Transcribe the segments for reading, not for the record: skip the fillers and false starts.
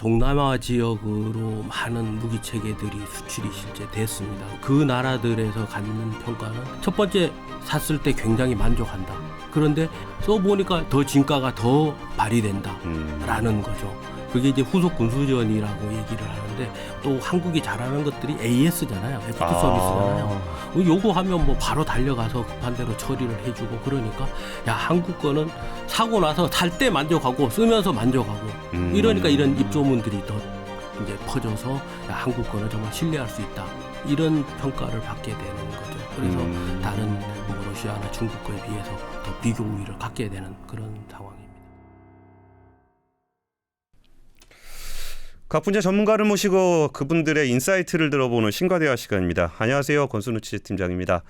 동남아 지역으로 많은 무기 체계들이 수출이 실제 됐습니다. 그 나라들에서 갖는 평가는 첫 번째 샀을 때 굉장히 만족한다. 그런데 써보니까 더 진가가 더 발휘된다라는 거죠. 그게 이제 후속 군수전이라고 얘기를 하는데 또 한국이 잘하는 것들이 AS잖아요. 애프터 서비스잖아요. 요구하면 뭐 바로 달려가서 급한 대로 처리를 해주고 그러니까 야 한국 거는 사고 나서 살 때 만족하고 쓰면서 만족하고 이러니까 이런 입소문들이 더 이제 퍼져서 야 한국 거는 정말 신뢰할 수 있다 이런 평가를 받게 되는 거죠. 그래서 다른 뭐 러시아나 중국 거에 비해서 더 비교 우위를 갖게 되는 그런 상황입니다. 각 분야 전문가를 모시고 그분들의 인사이트를 들어보는 신과대화 시간입니다. 안녕하세요. 권순우 취재팀장입니다.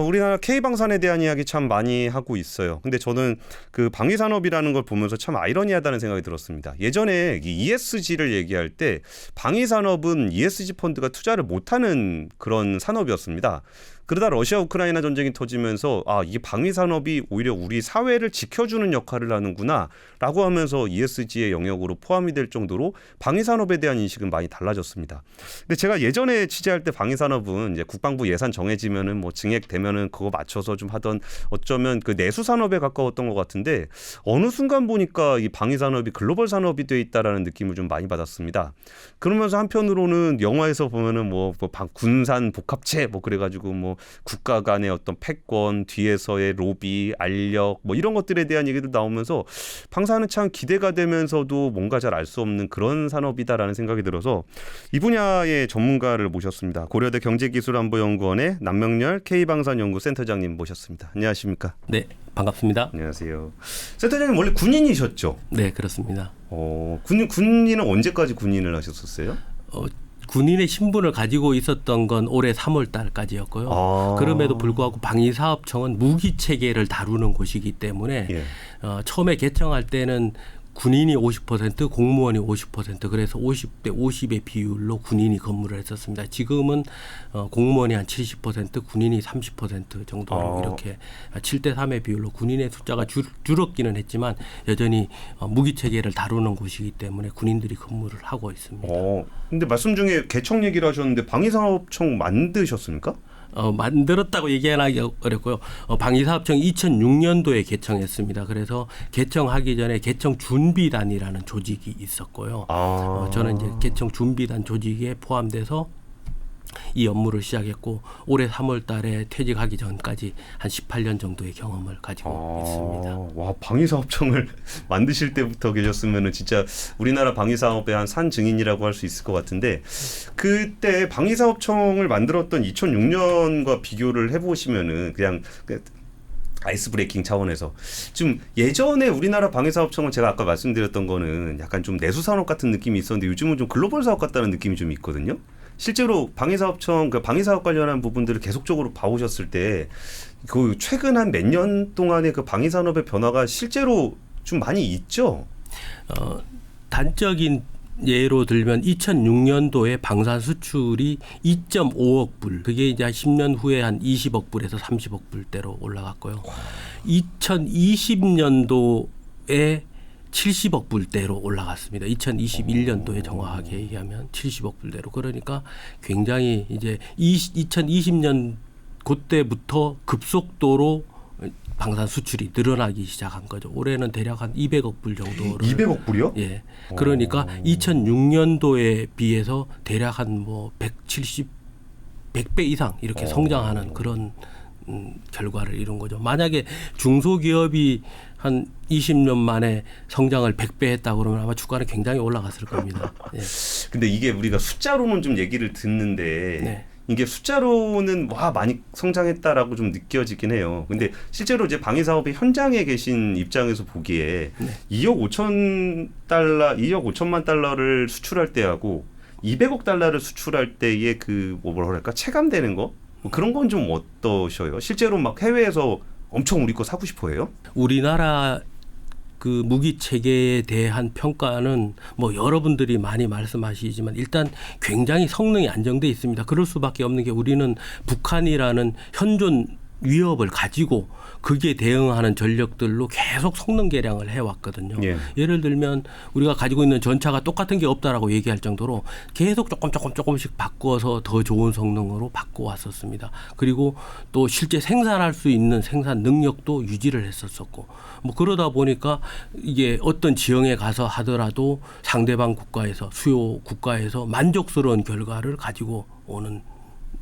우리나라 K방산에 대한 이야기 참 많이 하고 있어요. 근데 저는 그 방위산업이라는 걸 보면서 참 아이러니하다는 생각이 들었습니다. 예전에 ESG를 얘기할 때 방위산업은 ESG 펀드가 투자를 못하는 그런 산업이었습니다. 그러다 러시아 우크라이나 전쟁이 터지면서 이게 방위산업이 오히려 우리 사회를 지켜주는 역할을 하는구나 라고 하면서 ESG의 영역으로 포함이 될 정도로 방위산업에 대한 인식은 많이 달라졌습니다. 근데 제가 예전에 취재할 때 방위산업은 이제 국방부 예산 정해지면은 뭐 증액되면은 그거 맞춰서 좀 하던 어쩌면 그 내수산업에 가까웠던 것 같은데 어느 순간 보니까 이 방위산업이 글로벌 산업이 돼 있다라는 느낌을 좀 많이 받았습니다. 그러면서 한편으로는 영화에서 보면은 뭐 군산 복합체 뭐 그래가지고 뭐 국가 간의 어떤 패권, 뒤에서의 로비, 알력 뭐 이런 것들에 대한 얘기도 나오면서 방사는 참 기대가 되면서도 뭔가 잘 알 수 없는 그런 산업이다라는 생각이 들어서 이 분야의 전문가를 모셨습니다. 고려대 경제기술안보연구원의 남명렬 K방산연구센터장님 모셨습니다. 안녕하십니까? 네, 반갑습니다. 안녕하세요. 센터장님 원래 군인이셨죠? 네, 그렇습니다. 군인은 언제까지 군인을 하셨었어요? 군인의 신분을 가지고 있었던 건 올해 3월 달까지였고요. 그럼에도 불구하고 방위사업청은 무기 체계를 다루는 곳이기 때문에 처음에 개청할 때는 군인이 50%, 공무원이 50% 그래서 50대 50의 비율로 군인이 근무를 했었습니다. 지금은 공무원이 한 70%, 군인이 30% 정도로 이렇게 7대 3의 비율로 군인의 숫자가 줄었기는 했지만 여전히 무기 체계를 다루는 곳이기 때문에 군인들이 근무를 하고 있습니다. 근데 말씀 중에 개청 얘기를 하셨는데 방위사업청 만드셨습니까? 만들었다고 얘기하기 어렵고요. 방위사업청 2006년도에 개청했습니다. 그래서 개청하기 전에 개청준비단이라는 조직이 있었고요. 저는 이제 개청준비단 조직에 포함돼서 이 업무를 시작했고 올해 3월 달에 퇴직하기 전까지 한 18년 정도의 경험을 가지고 있습니다. 와, 방위사업청을 만드실 때부터 계셨으면 진짜 우리나라 방위사업의 한 산 증인이라고 할 수 있을 것 같은데 그때 방위사업청을 만들었던 2006년과 비교를 해보시면은 그냥 아이스 브레이킹 차원에서 좀 예전에 우리나라 방위사업청은 제가 아까 말씀드렸던 거는 약간 좀 내수산업 같은 느낌이 있었는데 요즘은 좀 글로벌 사업 같다는 느낌이 좀 있거든요. 실제로 방위사업청 그 방위사업 관련한 부분들을 계속적으로 봐오셨을 때 그 최근 한 몇 년 동안의 그 방위산업의 변화가 실제로 좀 많이 있죠. 단적인 예로 들면 2006년도에 방산 수출이 2.5억 불, 그게 이제 한 10년 후에 한 20억 불에서 30억 불대로 올라갔고요. 2020년도에 70억 불대로 올라갔습니다. 2021년도에 정확하게 얘기하면 70억 불대로. 그러니까 굉장히 이제 2020년 그때부터 급속도로 방산 수출이 늘어나기 시작한 거죠. 올해는 대략 한 200억 불 정도를. 200억 불이요? 예. 그러니까 2006년도에 비해서 대략 한 뭐 100배 이상 이렇게 성장하는 그런 결과를 이룬 거죠. 만약에 중소기업이 한 20년 만에 성장을 100배 했다 그러면 아마 주가는 굉장히 올라갔을 겁니다. 예. 근데 이게 우리가 숫자로는 좀 얘기를 듣는데 네. 이게 숫자로는 와 많이 성장했다라고 좀 느껴지긴 해요. 근데 실제로 이제 방위사업의 현장에 계신 입장에서 보기에 2억 5천만 달러를 수출할 때하고 200억 달러를 수출할 때의 그 뭐랄까 체감되는 거 뭐 그런 건 좀 어떠셔요? 실제로 막 해외에서 엄청 우리 거 사고 싶어해요? 우리나라 그 무기 체계에 대한 평가는 뭐 여러분들이 많이 말씀하시지만 일단 굉장히 성능이 안정돼 있습니다. 그럴 수밖에 없는 게 우리는 북한이라는 현존 위협을 가지고 그게 대응하는 전력들로 계속 성능 개량을 해왔거든요. 예. 예를 들면 우리가 가지고 있는 전차가 똑같은 게 없다라고 얘기할 정도로 계속 조금씩 바꿔서 더 좋은 성능으로 바꿔왔었습니다. 그리고 또 실제 생산할 수 있는 생산 능력도 유지를 했었었고 뭐 그러다 보니까 이게 어떤 지형에 가서 하더라도 상대방 국가에서 수요 국가에서 만족스러운 결과를 가지고 오는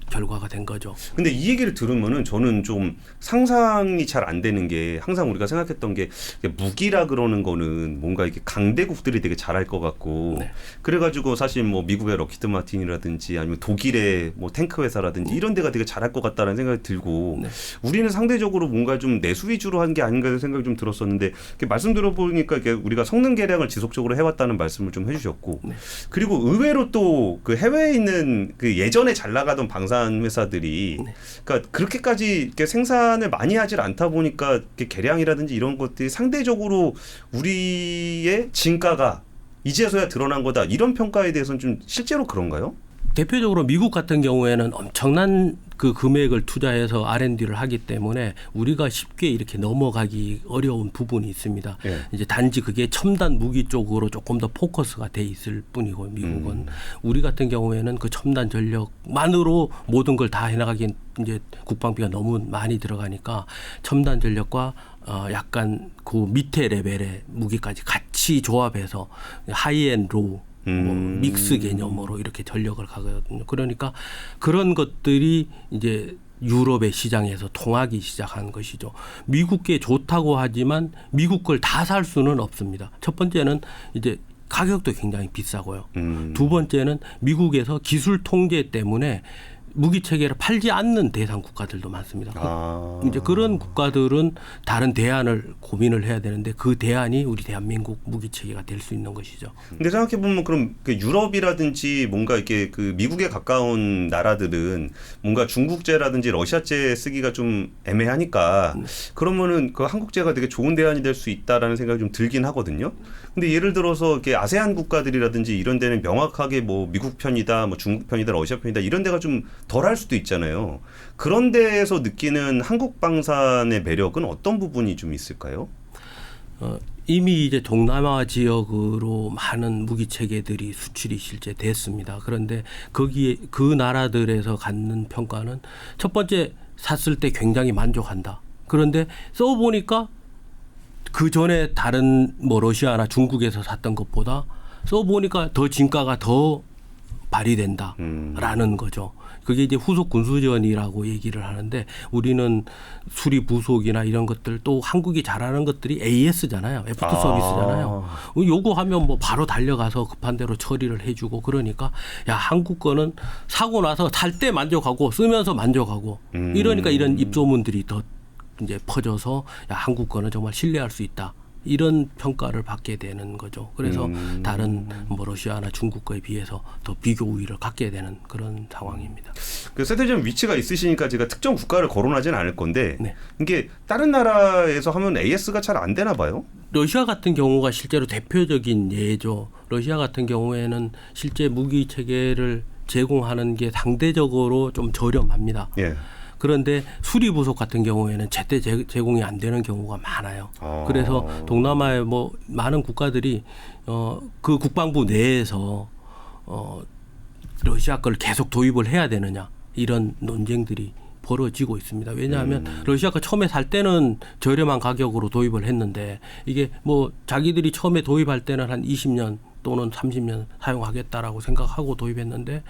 결과가 된 거죠. 근데 이 얘기를 들으면은 저는 좀 상상이 잘 안 되는 게 항상 우리가 생각했던 게 무기라 그러는 거는 뭔가 이렇게 강대국들이 되게 잘할 것 같고 네. 그래가지고 사실 뭐 미국의 럭히드 마틴이라든지 아니면 독일의 뭐 탱크 회사라든지 이런 데가 되게 잘할 것 같다는 생각이 들고 네. 우리는 상대적으로 뭔가 좀 내수 위주로 한 게 아닌가 하는 생각이 좀 들었었는데 이렇게 말씀 들어보니까 이렇게 우리가 성능 개량을 지속적으로 해왔다는 말씀을 좀 해주셨고 네. 그리고 의외로 또 그 해외에 있는 그 예전에 잘 나가던 방산 회사들이 네. 그러니까 그렇게까지 이렇게 생산을 많이 하질 않다 보니까 이렇게 개량이라든지 이런 것들이 상대적으로 우리의 진가가 이제서야 드러난 거다 이런 평가에 대해서는 좀 실제로 그런가요? 대표적으로 미국 같은 경우에는 엄청난 그 금액을 투자해서 R&D를 하기 때문에 우리가 쉽게 이렇게 넘어가기 어려운 부분이 있습니다. 예. 이제 단지 그게 첨단 무기 쪽으로 조금 더 포커스가 돼 있을 뿐이고 미국은 우리 같은 경우에는 그 첨단 전력만으로 모든 걸 다 해나가기엔 이제 국방비가 너무 많이 들어가니까 첨단 전력과 약간 그 밑에 레벨의 무기까지 같이 조합해서 하이앤 로우 뭐 믹스 개념으로 이렇게 전력을 가거든요. 그러니까 그런 것들이 이제 유럽의 시장에서 통하기 시작한 것이죠. 미국계 좋다고 하지만 미국 걸 다 살 수는 없습니다. 첫 번째는 이제 가격도 굉장히 비싸고요. 두 번째는 미국에서 기술 통제 때문에 무기 체계를 팔지 않는 대상 국가들도 많습니다. 이제 그런 국가들은 다른 대안을 고민을 해야 되는데 그 대안이 우리 대한민국 무기 체계가 될 수 있는 것이죠. 근데 생각해 보면 그럼 그 유럽이라든지 뭔가 이렇게 그 미국에 가까운 나라들은 뭔가 중국제라든지 러시아제 쓰기가 좀 애매하니까 그러면은 그 한국제가 되게 좋은 대안이 될 수 있다라는 생각이 좀 들긴 하거든요. 근데 예를 들어서 이렇게 아세안 국가들이라든지 이런 데는 명확하게 뭐 미국 편이다, 뭐 중국 편이다, 러시아 편이다 이런 데가 좀 덜할 수도 있잖아요. 그런 데에서 느끼는 한국 방산의 매력은 어떤 부분이 좀 있을까요? 이미 이제 동남아 지역으로 많은 무기 체계들이 수출이 실제 됐습니다. 그런데 거기에 그 나라들에서 갖는 평가는 첫 번째 샀을 때 굉장히 만족한다. 그런데 써보니까 그 전에 다른 뭐 러시아나 중국에서 샀던 것보다 써보니까 더 진가가 더 발휘된다라는 거죠. 그게 이제 후속 군수지원이라고 얘기를 하는데 우리는 수리 부속이나 이런 것들 또 한국이 잘하는 것들이 AS잖아요. 애프터 서비스잖아요. 요구하면 뭐 바로 달려가서 급한 대로 처리를 해주고 그러니까 야 한국 거는 사고 나서 살 때 만족하고 쓰면서 만족하고 이러니까 이런 입소문들이 더 이제 퍼져서 야 한국 거는 정말 신뢰할 수 있다. 이런 평가를 받게 되는 거죠. 그래서 다른 뭐 러시아나 중국 거에 비해서 더 비교 우위를 갖게 되는 그런 상황입니다. 그 세대적 위치가 있으시니까 제가 특정 국가를 거론하지는 않을 건데 네. 이게 다른 나라에서 하면 AS가 잘 안 되나 봐요. 러시아 같은 경우가 실제로 대표적인 예죠. 러시아 같은 경우에는 실제 무기 체계를 제공하는 게 상대적으로 좀 저렴합니다. 예. 그런데 수리 부속 같은 경우에는 제때 제공이 안 되는 경우가 많아요. 그래서 동남아의 뭐 많은 국가들이 그 국방부 내에서 러시아 걸 계속 도입을 해야 되느냐 이런 논쟁들이 벌어지고 있습니다. 왜냐하면 러시아 거 처음에 살 때는 저렴한 가격으로 도입을 했는데 이게 뭐 자기들이 처음에 도입할 때는 한 20년 또는 30년 사용하겠다라고 생각하고 도입했는데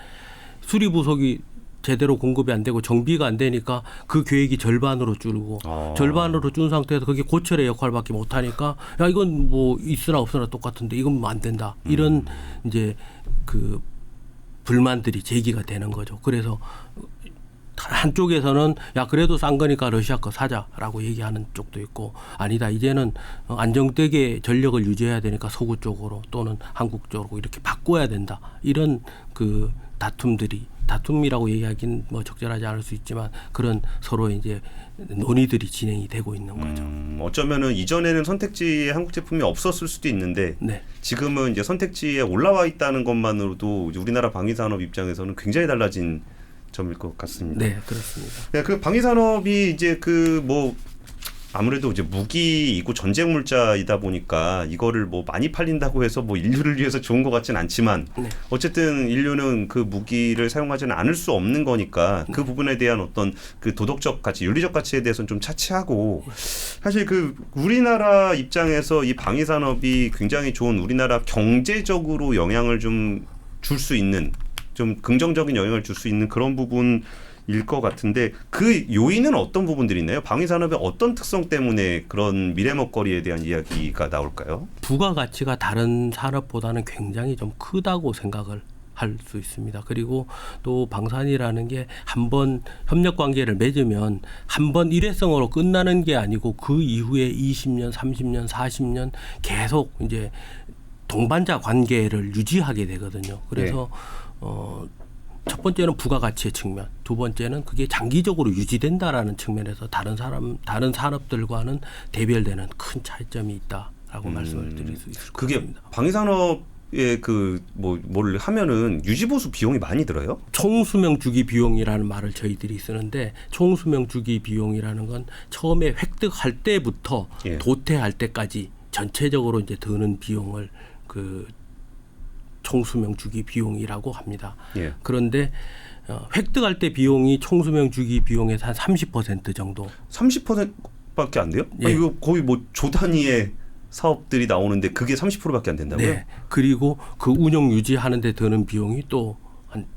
수리 부속이 제대로 공급이 안 되고 정비가 안 되니까 그 계획이 절반으로 줄고 절반으로 준 상태에서 그게 고철의 역할밖에 못 하니까 야 이건 뭐 있으나 없으나 똑같은데 이건 뭐 안 된다 이런 이제 그 불만들이 제기가 되는 거죠. 그래서 한쪽에서는 야 그래도 싼 거니까 러시아 거 사자라고 얘기하는 쪽도 있고 아니다 이제는 안정되게 전력을 유지해야 되니까 서구 쪽으로 또는 한국 쪽으로 이렇게 바꿔야 된다 이런 그 다툼이라고 얘기하기는 뭐 적절하지 않을 수 있지만 그런 서로 이제 논의들이 진행이 되고 있는 거죠. 어쩌면은 이전에는 선택지에 한국 제품이 없었을 수도 있는데 네. 지금은 이제 선택지에 올라와 있다는 것만으로도 우리나라 방위산업 입장에서는 굉장히 달라진 점일 것 같습니다. 네, 그렇습니다. 네, 그 방위 산업이 이제 그 뭐 아무래도 이제 무기이고 전쟁 물자이다 보니까 이거를 뭐 많이 팔린다고 해서 뭐 인류를 위해서 좋은 것 같진 않지만 네. 어쨌든 인류는 그 무기를 사용하지는 않을 수 없는 거니까 그 부분에 대한 어떤 그 도덕적 가치, 윤리적 가치에 대해서는 좀 차치하고 사실 그 우리나라 입장에서 이 방위 산업이 굉장히 좋은 우리나라 경제적으로 영향을 좀 줄 수 있는 좀 긍정적인 영향을 줄 수 있는 그런 부분. 일 것 같은데 그 요인은 어떤 부분들이 있나요? 방위 산업의 어떤 특성 때문에 그런 미래 먹거리에 대한 이야기가 나올까요? 부가가치가 다른 산업보다는 굉장히 좀 크다고 생각을 할 수 있습니다. 그리고 또 방산이라는 게 한번 협력 관계를 맺으면 한번 일회성으로 끝나는 게 아니고 그 이후에 20년, 30년, 40년 계속 이제 동반자 관계를 유지하게 되거든요. 그래서 첫 번째는 부가가치의 측면, 두 번째는 그게 장기적으로 유지된다라는 측면에서 다른 산업들과는 대별되는 큰 차이점이 있다라고 말씀을 드릴 수 있을 것 그게 같습니다. 방위 산업의 그 뭘 하면은 유지보수 비용이 많이 들어요? 총수명 주기 비용이라는 말을 저희들이 쓰는데 총수명 주기 비용이라는 건 처음에 획득할 때부터 예. 도태할 때까지 전체적으로 이제 드는 비용을 그 총수명 주기 비용이라고 합니다. 예. 그런데 획득할 때 비용이 총수명 주기 비용에서 한 30% 정도. 30%밖에 안 돼요? 예. 아니, 이거 거의 뭐 조 단위의 사업들이 나오는데 그게 30%밖에 안 된다고요? 네. 그리고 그 운영 유지하는 데 드는 비용이 또 한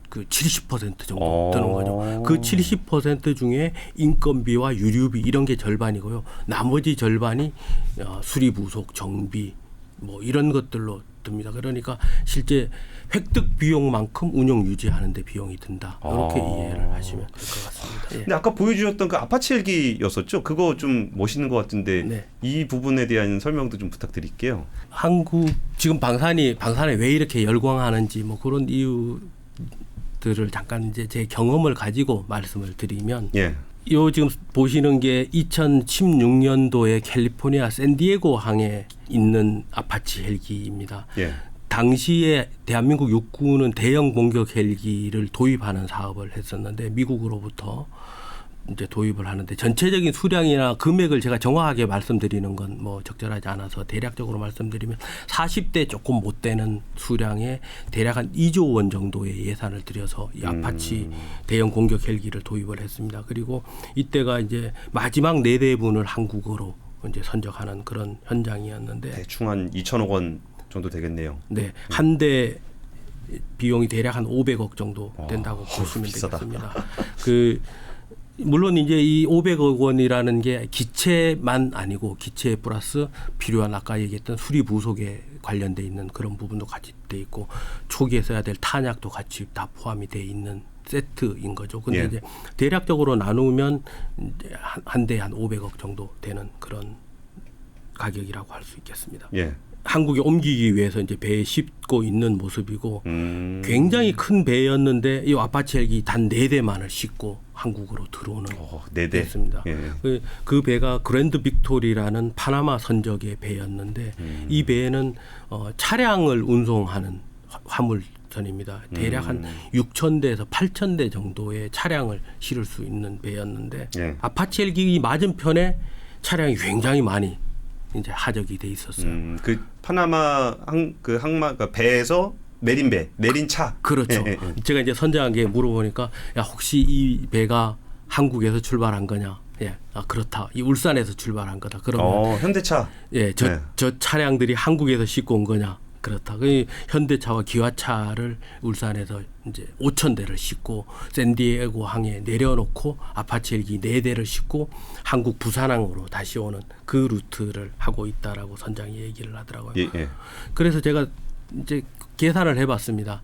그 70% 정도 드는 거죠. 그 70% 중에 인건비와 유류비 이런 게 절반이고요. 나머지 절반이 수리 부속, 정비 뭐 이런 것들로 듭니다. 그러니까 실제 획득 비용만큼 운영 유지하는 데 비용이 든다. 이렇게 이해를 하시면 될 것 같습니다. 예. 근데 아까 보여주셨던 그 아파치 헬기였었죠? 그거 좀 멋있는 것 같은데 네. 이 부분에 대한 설명도 좀 부탁드릴게요. 한국 지금 방산에 왜 이렇게 열광하는지 뭐 그런 이유들을 잠깐 이제 제 경험을 가지고 말씀을 드리면 예. 요 지금 보시는 게 2016년도에 캘리포니아 샌디에고 항에 있는 아파치 헬기입니다. 예. 당시에 대한민국 육군은 대형 공격 헬기를 도입하는 사업을 했었는데 미국으로부터 이제 도입을 하는데 전체적인 수량이나 금액을 제가 정확하게 말씀드리는 건 뭐 적절하지 않아서 대략적으로 말씀드리면 40대 조금 못 되는 수량에 대략 한 2조 원 정도의 예산을 들여서 이 아파치 대형 공격 헬기를 도입을 했습니다. 그리고 이때가 이제 마지막 4대분을 한국으로 이제 선적하는 그런 현장이었는데 대충 한 2천억 원 정도 되겠네요. 네, 한 대 비용이 대략 한 500억 정도 된다고 보시면 비싸다. 되겠습니다. 그 물론 이제 이 500억 원이라는 게 기체만 아니고 기체 플러스 필요한 아까 얘기했던 수리 부속에 관련돼 있는 그런 부분도 같이 돼 있고 초기에 써야 될 탄약도 같이 다 포함이 돼 있는 세트인 거죠. 근데 예. 이제 대략적으로 나누면 한 대에 한 500억 정도 되는 그런 가격이라고 할 수 있겠습니다. 예. 한국에 옮기기 위해서 이제 배에 싣고 있는 모습이고 굉장히 큰 배였는데 이 아파치 헬기 단 4대만을 싣고 한국으로 들어오는 4대. 배였습니다. 예. 그 배가 그랜드 빅토리라는 파나마 선적의 배였는데 이 배에는 차량을 운송하는 화물선입니다. 대략 한 6,000대에서 8,000대 정도의 차량을 실을 수 있는 배였는데 예. 아파치 헬기 맞은편에 차량이 굉장히 많이 이제 하적이 돼 있었어요. 그 파나마 항마 그 배에서 내린 차. 그렇죠. 제가 이제 선장에게 물어보니까 야 혹시 이 배가 한국에서 출발한 거냐? 예, 그렇다. 이 울산에서 출발한 거다. 그러면 현대차. 예, 저 차량들이 한국에서 싣고 온 거냐? 그렇다. 그 현대차와 기아차를 울산에서 이제 5,000대를 싣고 샌디에고 항에 내려놓고 아파치 헬기 4대를 싣고 한국 부산항으로 다시 오는 그 루트를 하고 있다라고 선장이 얘기를 하더라고요. 예. 그래서 제가 이제 계산을 해봤습니다.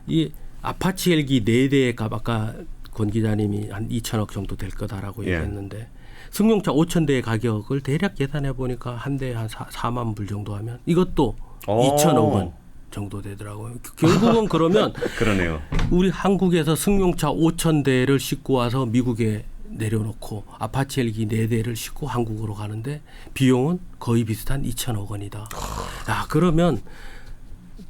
이 아파치 헬기 4대의 값 아까 권 기자님이 한 2천억 정도 될 거다라고 얘기했는데 승용차 5,000대의 가격을 대략 계산해 보니까 한 대에 한 4만 불 정도 하면 이것도 2천억 원 정도 되더라고요. 결국은 그러면 그러네요. 우리 한국에서 승용차 5,000대를 싣고 와서 미국에 내려놓고 아파치 헬기 4대를 싣고 한국으로 가는데 비용은 거의 비슷한 2천억 원이다. 그러면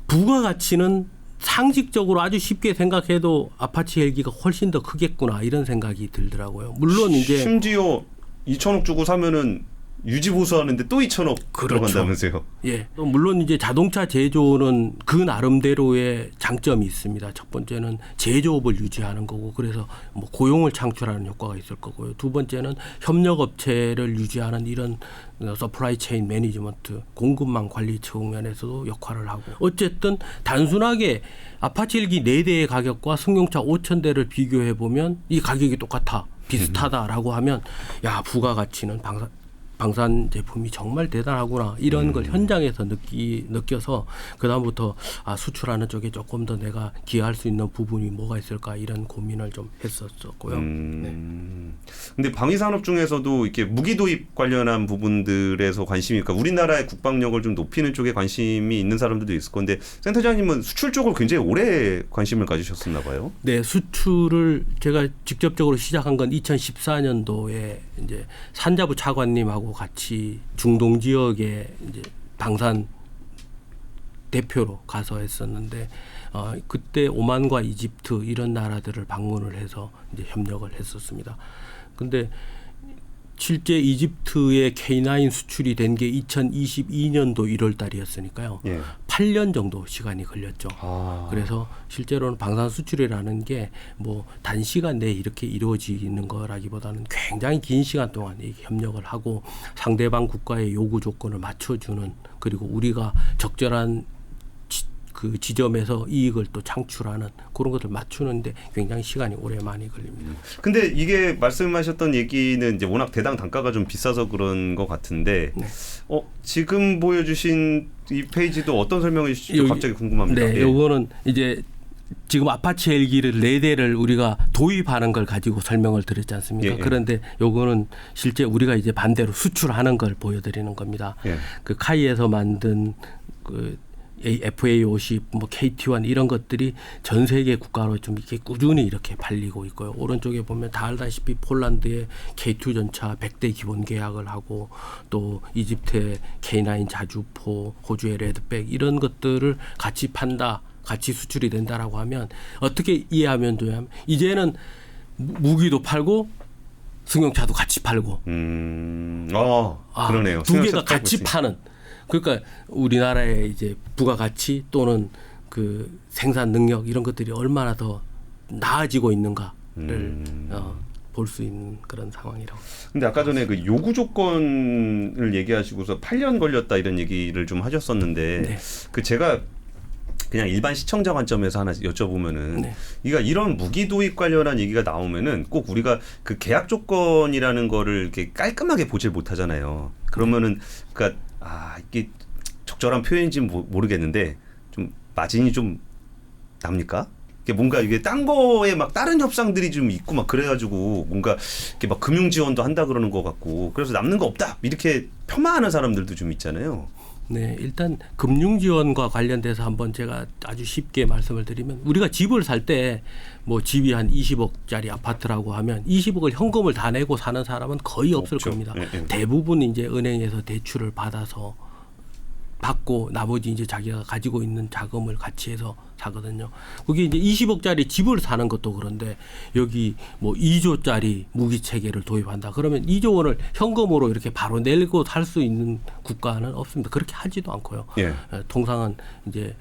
부가가치는 상식적으로 아주 쉽게 생각해도 아파치 헬기가 훨씬 더 크겠구나 이런 생각이 들더라고요. 물론 이제 심지어 2천억 주고 사면은 유지 보수하는데 또 2천억 그렇죠. 들어간다면서요. 예. 또 물론 이제 자동차 제조는 그 나름대로의 장점이 있습니다. 첫 번째는 제조업을 유지하는 거고 그래서 뭐 고용을 창출하는 효과가 있을 거고요. 두 번째는 협력 업체를 유지하는 이런 서플라이 체인 매니지먼트 공급망 관리 측면에서도 역할을 하고 어쨌든 단순하게 아파치 헬기 4대의 가격과 승용차 5,000대를 비교해 보면 이 가격이 똑같아 비슷하다라고 하면 야 부가가치는 방산 제품이 정말 대단하구나 이런 걸 현장에서 느껴서 그다음부터 수출하는 쪽에 조금 더 내가 기여할 수 있는 부분이 뭐가 있을까 이런 고민을 좀 했었고요. 네. 근데 방위산업 중에서도 이렇게 무기 도입 관련한 부분들에서 관심이 있고 우리나라의 국방력을 좀 높이는 쪽에 관심이 있는 사람들도 있을 건데 센터장님은 수출 쪽을 굉장히 오래 관심을 가지셨었나 봐요. 네, 수출을 제가 직접적으로 시작한 건 2014년도에 이제 산자부 차관님하고 같이 중동 지역에 이제 방산 대표로 가서 했었는데 그때 오만과 이집트 이런 나라들을 방문을 해서 이제 협력을 했었습니다. 근데 실제 이집트의 K9 수출이 된 게 2022년도 1월 달이었으니까요. 예. 8년 정도 시간이 걸렸죠. 그래서 실제로는 방산 수출이라는 게 뭐 단시간 내에 이렇게 이루어지는 거라기보다는 굉장히 긴 시간 동안 협력을 하고 상대방 국가의 요구 조건을 맞춰주는 그리고 우리가 적절한 그 지점에서 이익을 또 창출하는 그런 것들 맞추는데 굉장히 시간이 오래 많이 걸립니다. 근데 이게 말씀하셨던 얘기는 이제 워낙 대당 단가가 좀 비싸서 그런 것 같은데 네. 지금 보여주신 이 페이지도 어떤 설명이 주실지 갑자기 궁금합니다. 네, 예. 요거는 이제 지금 아파치 헬기를 4대를 우리가 도입하는 걸 가지고 설명을 드렸지 않습니까? 예, 예. 그런데 요거는 실제 우리가 이제 반대로 수출하는 걸 보여드리는 겁니다. 예. 그 카이에서 만든 그 FA50, 뭐 KT1 이런 것들이 전 세계 국가로 좀 이렇게 꾸준히 이렇게 팔리고 있고요. 오른쪽에 보면 다 알다시피 폴란드의 K2 전차 100대 기본 계약을 하고 또 이집트의 K9 자주포, 호주의 레드백 이런 것들을 같이 판다, 같이 수출이 된다라고 하면 어떻게 이해하면 되냐면 이제는 무기도 팔고 승용차도 같이 팔고 그러네요. 두 개가 같이 파는 그러니까 우리나라의 이제 부가가치 또는 그 생산 능력 이런 것들이 얼마나 더 나아지고 있는가를 볼 수 있는 그런 상황이라고. 근데 아까 전에 그 요구 조건을 얘기하시고서 8년 걸렸다 이런 얘기를 좀 하셨었는데 네. 그 제가 그냥 일반 시청자 관점에서 하나 여쭤보면은 네. 그러니까 이런 무기 도입 관련한 얘기가 나오면은 꼭 우리가 그 계약 조건이라는 거를 이렇게 깔끔하게 보질 못하잖아요. 그러면은 그러니까 이게 적절한 표현인지 모르겠는데 좀 마진이 좀 납니까? 이게 뭔가 이게 딴 거에 막 다른 협상들이 좀 있고 막 그래가지고 뭔가 이렇게 막 금융 지원도 한다 그러는 것 같고 그래서 남는 거 없다 이렇게 폄하하는 사람들도 좀 있잖아요. 네, 일단 금융 지원과 관련돼서 한번 제가 아주 쉽게 말씀을 드리면 우리가 집을 살 때 뭐 집이 한 20억짜리 아파트라고 하면 20억을 현금을 다 내고 사는 사람은 거의 없을 없죠. 겁니다. 네. 대부분 이제 은행에서 대출을 받아서 받고 나머지 이제 자기가 가지고 있는 자금을 같이 해서 사거든요. 그게 이제 20억짜리 집을 사는 것도 그런데 여기 뭐 2조짜리 무기 체계를 도입한다. 그러면 2조 원을 현금으로 이렇게 바로 내고 살 수 있는 국가는 없습니다. 그렇게 하지도 않고요. 예. 통상은 이제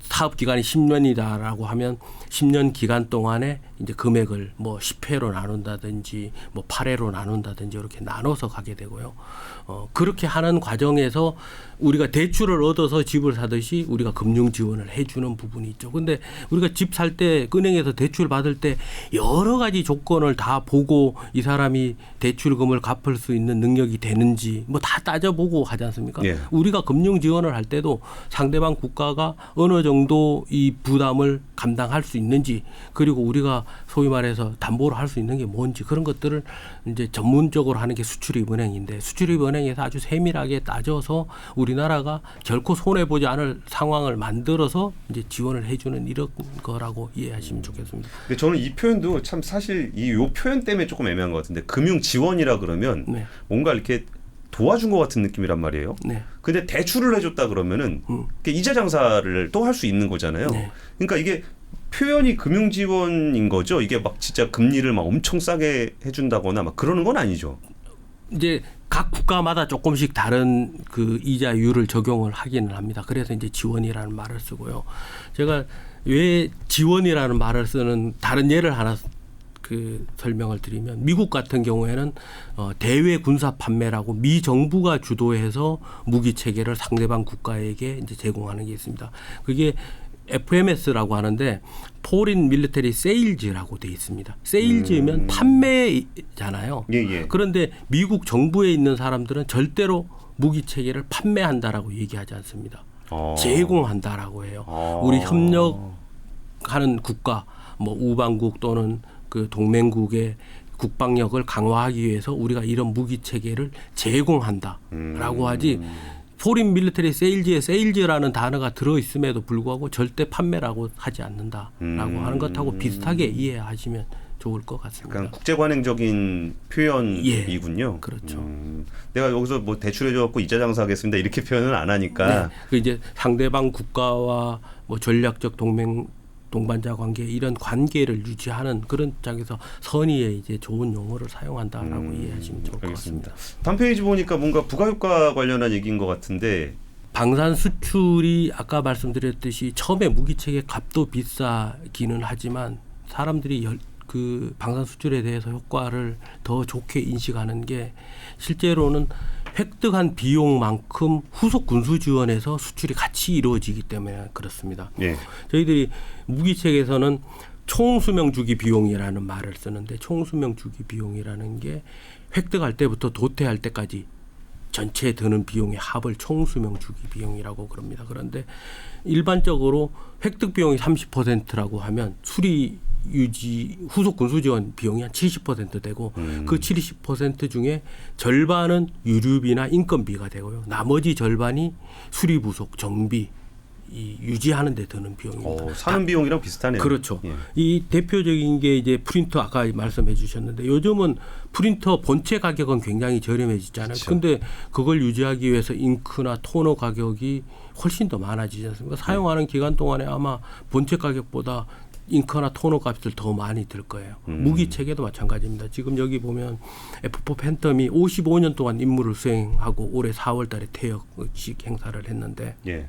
사업 기간이 10년이다라고 하면 10년 기간 동안에 이제 금액을 뭐 10회로 나눈다든지 뭐 8회로 나눈다든지 이렇게 나눠서 가게 되고요. 그렇게 하는 과정에서 우리가 대출을 얻어서 집을 사듯이 우리가 금융 지원을 해주는 부분이 있죠. 근데 우리가 집 살 때 은행에서 대출 받을 때 여러 가지 조건을 다 보고 이 사람이 대출금을 갚을 수 있는 능력이 되는지 뭐 다 따져보고 하지 않습니까? 예. 우리가 금융 지원을 할 때도 상대방 국가가 어느 정도 이 부담을 감당할 수 있는지 그리고 우리가 소위 말해서 담보를 할 수 있는 게 뭔지 그런 것들을 이제 전문적으로 하는 게 수출입은행인데 수출입은행에서 아주 세밀하게 따져서 우리나라가 결코 손해 보지 않을 상황을 만들어서 이제 지원을 해주는 이런 거라고 이해하시면 좋겠습니다. 근데 저는 이 표현도 참 사실 요 표현 때문에 조금 애매한 것 같은데 금융 지원이라 그러면 네. 뭔가 이렇게 도와준 것 같은 느낌이란 말이에요. 네. 근데 대출을 해줬다 그러면은 이자 장사를 또 할 수 있는 거잖아요. 네. 그러니까 이게 표현이 금융 지원인 거죠. 이게 막 진짜 금리를 막 엄청 싸게 해준다거나 막 그러는 건 아니죠. 이제 각 국가마다 조금씩 다른 그 이자율을 적용을 하기는 합니다. 그래서 이제 지원이라는 말을 쓰고요. 제가 왜 지원이라는 말을 쓰는 다른 예를 하나 그 설명을 드리면 미국 같은 경우에는 대외 군사 판매라고 미 정부가 주도해서 무기 체계를 상대방 국가에게 이제 제공하는 게 있습니다. 그게 FMS라고 하는데 Foreign Military Sales라고 돼 있습니다. Sales면 판매잖아요. 예. 그런데 미국 정부에 있는 사람들은 절대로 무기 체계를 판매한다라고 얘기하지 않습니다. 제공한다라고 해요. 우리 협력하는 국가, 뭐 우방국 또는 그 동맹국의 국방력을 강화하기 위해서 우리가 이런 무기 체계를 제공한다라고 하지. 포린 밀리터리 세일즈에 세일즈라는 단어가 들어 있음에도 불구하고 절대 판매라고 하지 않는다라고 하는 것하고 비슷하게 이해하시면 좋을 것 같습니다. 약간 국제관행적인 표현이군요. 예, 그렇죠. 내가 여기서 뭐 대출해줘 갖고 이자 장사하겠습니다 이렇게 표현은 안 하니까. 네. 그 이제 상대방 국가와 뭐 전략적 동반자 관계 이런 관계를 유지하는 그런 장에서 선의의 이제 좋은 용어를 사용한다라고 이해하시면 좋을 것 같습니다. 다음 페이지 보니까 뭔가 부가효과 관련한 얘기인 것 같은데 방산 수출이 아까 말씀드렸듯이 처음에 무기체계 값도 비싸기는 하지만 사람들이 그 방산 수출에 대해서 효과를 더 좋게 인식하는 게 실제로는 획득한 비용만큼 후속 군수 지원에서 수출이 같이 이루어지기 때문에 그렇습니다. 예. 저희들이 무기책에서는 총수명 주기 비용이라는 말을 쓰는데 총수명 주기 비용이라는 게 획득할 때부터 도태할 때까지 전체에 드는 비용의 합을 총수명 주기 비용이라고 그럽니다. 그런데 일반적으로 획득 비용이 30%라고 하면 수리 유지 후속 군수 지원 비용이 한 70% 되고 그 70% 중에 절반은 유류비나 인건비가 되고요. 나머지 절반이 수리 부속 정비 이 유지하는 데 드는 비용입니다. 사는 비용이랑 비슷하네요. 그렇죠. 예. 이 대표적인 게 이제 프린터 아까 말씀해 주셨는데 요즘은 프린터 본체 가격은 굉장히 저렴해지잖아요. 그런데 그걸 유지하기 위해서 잉크나 토너 가격이 훨씬 더 많아지지 않습니까? 사용하는 기간 동안에 아마 본체 가격보다 잉크나 토너 값을 더 많이 들 거예요. 무기 체계도 마찬가지입니다. 지금 여기 보면 F4 팬텀이 55년 동안 임무를 수행하고 올해 4월 달에 퇴역식 행사를 했는데 예.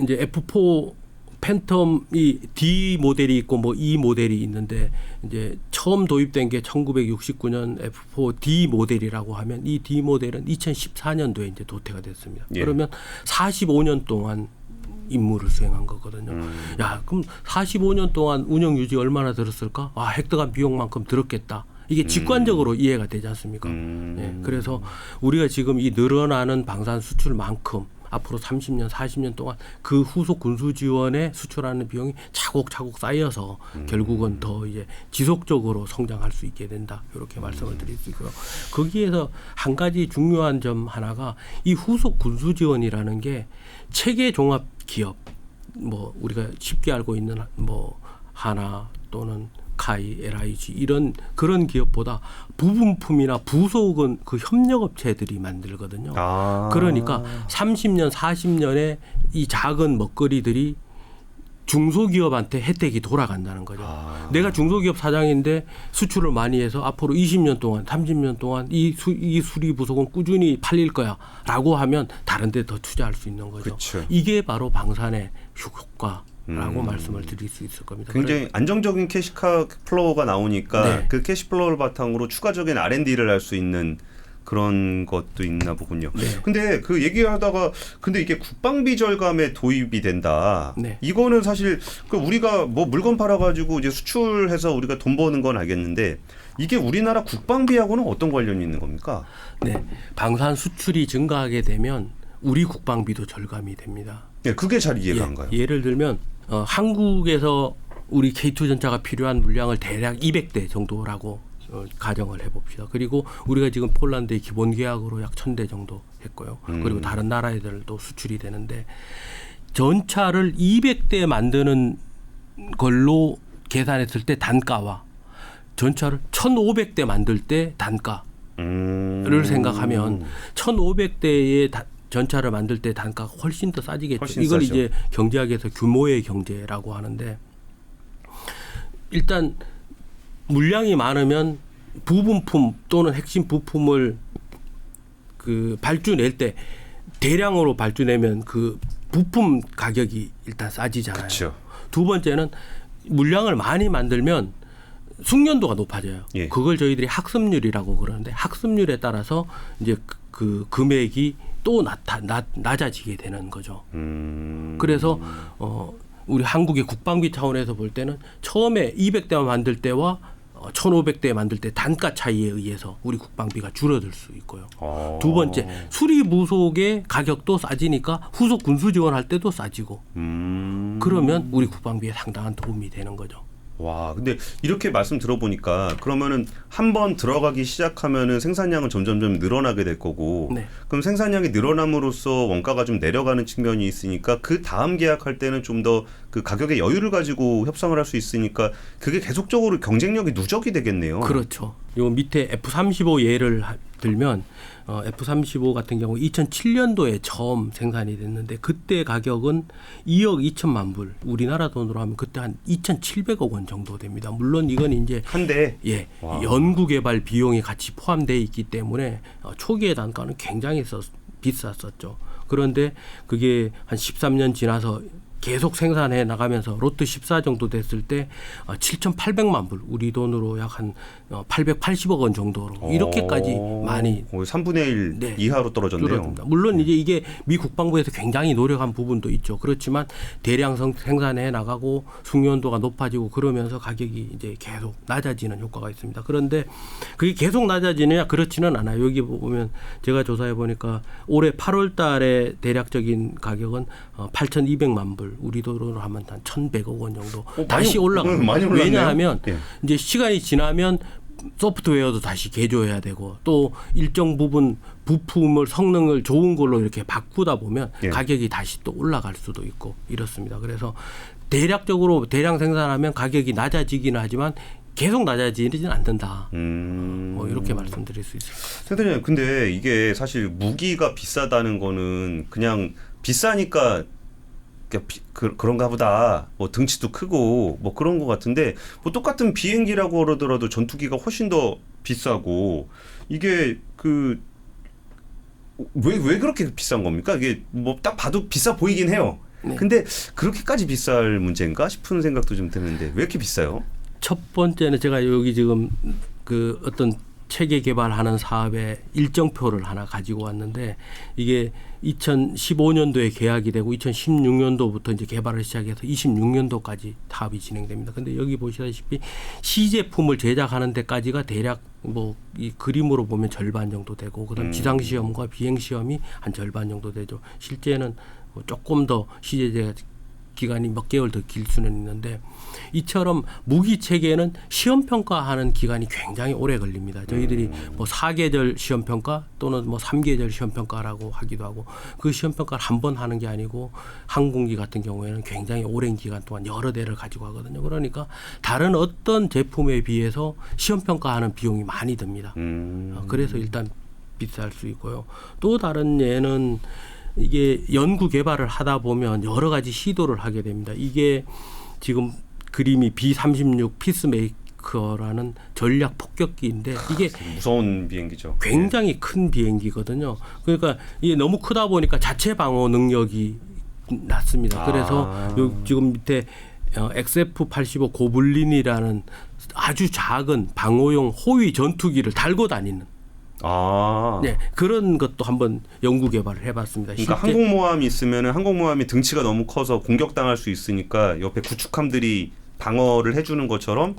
이제 F4 팬텀이 D 모델이 있고 뭐 E 모델이 있는데 이제 처음 도입된 게 1969년 F4 D 모델이라고 하면 이 D 모델은 2014년도에 이제 도태가 됐습니다. 예. 그러면 45년 동안 임무를 수행한 거거든요. 야, 그럼 45년 동안 운영 유지 얼마나 들었을까? 아, 획득한 비용만큼 들었겠다. 이게 직관적으로 이해가 되지 않습니까? 예, 그래서 우리가 지금 이 늘어나는 방산 수출만큼 앞으로 30년, 40년 동안 그 후속 군수 지원에 수출하는 비용이 차곡차곡 쌓여서 결국은 더 이제 지속적으로 성장할 수 있게 된다. 이렇게 말씀을 드릴 수 있고요. 거기에서 한 가지 중요한 점 하나가 이 후속 군수 지원이라는 게 체계 종합 기업, 뭐 우리가 쉽게 알고 있는 뭐 하나 또는 카이, LIG 이런 그런 기업보다 부분품이나 부속은 그 협력업체들이 만들거든요. 그러니까 30년, 40년에 이 작은 먹거리들이 중소기업한테 혜택이 돌아간다는 거죠. 내가 중소기업 사장인데 수출을 많이 해서 앞으로 20년 동안, 30년 동안 이 수리 부속은 꾸준히 팔릴 거야라고 하면 다른 데 더 투자할 수 있는 거죠. 그쵸. 이게 바로 방산의 효과라고 말씀을 드릴 수 있을 겁니다. 굉장히 안정적인 캐시플로우가 나오니까 네. 그 캐시플로우를 바탕으로 추가적인 R&D를 할 수 있는 그런 것도 있나 보군요. 네. 근데 그 얘기하다가 근데 이게 국방비 절감에 도입이 된다. 네. 이거는 사실 그 우리가 뭐 물건 팔아가지고 이제 수출해서 우리가 돈 버는 건 알겠는데 이게 우리나라 국방비하고는 어떤 관련이 있는 겁니까? 네, 방산 수출이 증가하게 되면 우리 국방비도 절감이 됩니다. 네, 그게 잘 이해가 안 가요. 예를 들면 한국에서 우리 K2 전차가 필요한 물량을 대략 200대 정도라고 가정을 해봅시다. 그리고 우리가 지금 폴란드의 기본 계약으로 약 1000대 정도 했고요. 그리고 다른 나라에들도 수출이 되는데 전차를 200대 만드는 걸로 계산했을 때 단가와 전차를 1500대 만들 때 단가 생각하면 1,500대의 전차를 만들 때 단가가 훨씬 더 싸지겠죠. 훨씬 이걸 싸죠. 이제 경제학에서 규모의 경제라고 하는데 일단 물량이 많으면 부분품 또는 핵심 부품을 그 발주낼 때 대량으로 발주내면 그 부품 가격이 일단 싸지잖아요. 그렇죠. 두 번째는 물량을 많이 만들면 숙련도가 높아져요. 예. 그걸 저희들이 학습률이라고 그러는데 학습률에 따라서 이제 그 금액이 또 낮아지게 되는 거죠. 그래서 우리 한국의 국방비 차원에서 볼 때는 처음에 200대만 만들 때와 1,500대 만들 때 단가 차이에 의해서 우리 국방비가 줄어들 수 있고요. 두 번째 수리 부속의 가격도 싸지니까 후속 군수 지원할 때도 싸지고 그러면 우리 국방비에 상당한 도움이 되는 거죠. 와, 근데 이렇게 말씀 들어보니까 그러면은 한번 들어가기 시작하면은 생산량은 점점점 늘어나게 될 거고, 네. 그럼 생산량이 늘어남으로써 원가가 좀 내려가는 측면이 있으니까 그 다음 계약할 때는 좀 더 그 가격의 여유를 가지고 협상을 할 수 있으니까 그게 계속적으로 경쟁력이 누적이 되겠네요. 그렇죠. 요 밑에 F-35 예를 들면 F-35 같은 경우 2007년도에 처음 생산이 됐는데 그때 가격은 2억 2천만 불, 우리나라 돈으로 하면 그때 한 2,700억 원 정도 됩니다. 물론 이건 이제 한 대. 예, 와. 연구 개발 비용이 같이 포함되어 있기 때문에 초기의 단가는 굉장히 비쌌었죠. 그런데 그게 한 13년 지나서 계속 생산해 나가면서 로트 14 정도 됐을 때 7,800만 불, 우리 돈으로 약 한 880억 원 정도로 이렇게까지 많이 거의 3분의 1 네, 이하로 떨어졌네요. 줄어듭니다. 물론 이제 이게 미 국방부에서 굉장히 노력한 부분도 있죠. 그렇지만 대량 생산해 나가고 숙련도가 높아지고 그러면서 가격이 이제 계속 낮아지는 효과가 있습니다. 그런데 그게 계속 낮아지느냐 그렇지는 않아요. 여기 보면 제가 조사해 보니까 올해 8월 달에 대략적인 가격은 8,200만 불, 우리 돈으로 하면 한 1,100억 원 정도 다시 올라갑니다. 많이 올랐네요. 왜냐하면 예. 이제 시간이 지나면 소프트웨어도 다시 개조해야 되고 또 일정 부분 부품을 성능을 좋은 걸로 이렇게 바꾸다 보면 예. 가격이 다시 또 올라갈 수도 있고 이렇습니다. 그래서 대략적으로 대량 생산하면 가격이 낮아지기는 하지만 계속 낮아지지는 않는다. 뭐 이렇게 말씀드릴 수 있습니다. 센터님, 근데 이게 사실 무기가 비싸다는 거는 그냥 비싸니까 그런가 보다. 뭐 등치도 크고 뭐 그런 것 같은데 뭐 똑같은 비행기라고 그러더라도 전투기가 훨씬 더 비싸고 이게 왜 그렇게 비싼 겁니까? 이게 뭐 딱 봐도 비싸 보이긴 해요. 네. 근데 그렇게까지 비쌀 문제인가 싶은 생각도 좀 드는데 왜 이렇게 비싸요? 첫 번째는 제가 여기 지금 그 어떤 체계 개발하는 사업의 일정표를 하나 가지고 왔는데 이게 2015년도에 계약이 되고 2016년도부터 이제 개발을 시작해서 26년도까지 사업이 진행됩니다. 근데 여기 보시다시피 시제품을 제작하는 데까지가 대략 뭐 이 그림으로 보면 절반 정도 되고 그다음 지상 시험과 비행 시험이 한 절반 정도 되죠. 실제는 조금 더 시제 기간이 몇 개월 더 길 수는 있는데 이처럼 무기 체계는 시험 평가하는 기간이 굉장히 오래 걸립니다. 저희들이 뭐 4계절 시험 평가 또는 뭐 3계절 시험 평가라고 하기도 하고 그 시험 평가를 한 번 하는 게 아니고 항공기 같은 경우에는 굉장히 오랜 기간 동안 여러 대를 가지고 하거든요. 그러니까 다른 어떤 제품에 비해서 시험 평가하는 비용이 많이 듭니다. 그래서 일단 비쌀 수 있고요. 또 다른 예는 이게 연구 개발을 하다 보면 여러 가지 시도를 하게 됩니다. 이게 지금 그림이 B-36 피스메이커라는 전략 폭격기인데 이게 무서운 비행기죠. 굉장히 큰 비행기거든요. 그러니까 이게 너무 크다 보니까 자체 방어 능력이 낮습니다. 그래서 지금 밑에 XF-85 고블린이라는 아주 작은 방어용 호위 전투기를 달고 다니는 네, 그런 것도 한번 연구 개발을 해봤습니다. 그러니까 항공모함이 있으면 항공모함이 등치가 너무 커서 공격당할 수 있으니까 옆에 구축함들이 방어를 해주는 것처럼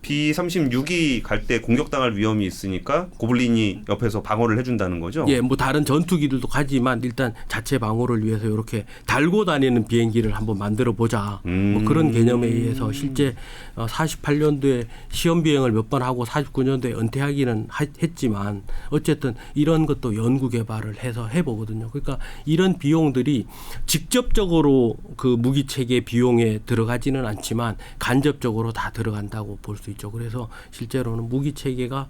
B-36이 갈 때 공격당할 위험이 있으니까 고블린이 옆에서 방어를 해준다는 거죠. 예, 뭐 다른 전투기들도 가지만 일단 자체 방어를 위해서 이렇게 달고 다니는 비행기를 한번 만들어 보자. 뭐 그런 개념에 의해서 실제 48년도에 시험 비행을 몇 번 하고 49년도에 은퇴하기는 했지만 어쨌든 이런 것도 연구 개발을 해서 해보거든요. 그러니까 이런 비용들이 직접적으로 그 무기 체계 비용에 들어가지는 않지만 간접적으로 다 들어간다고 볼 수 있죠. 그래서 실제로는 무기 체계가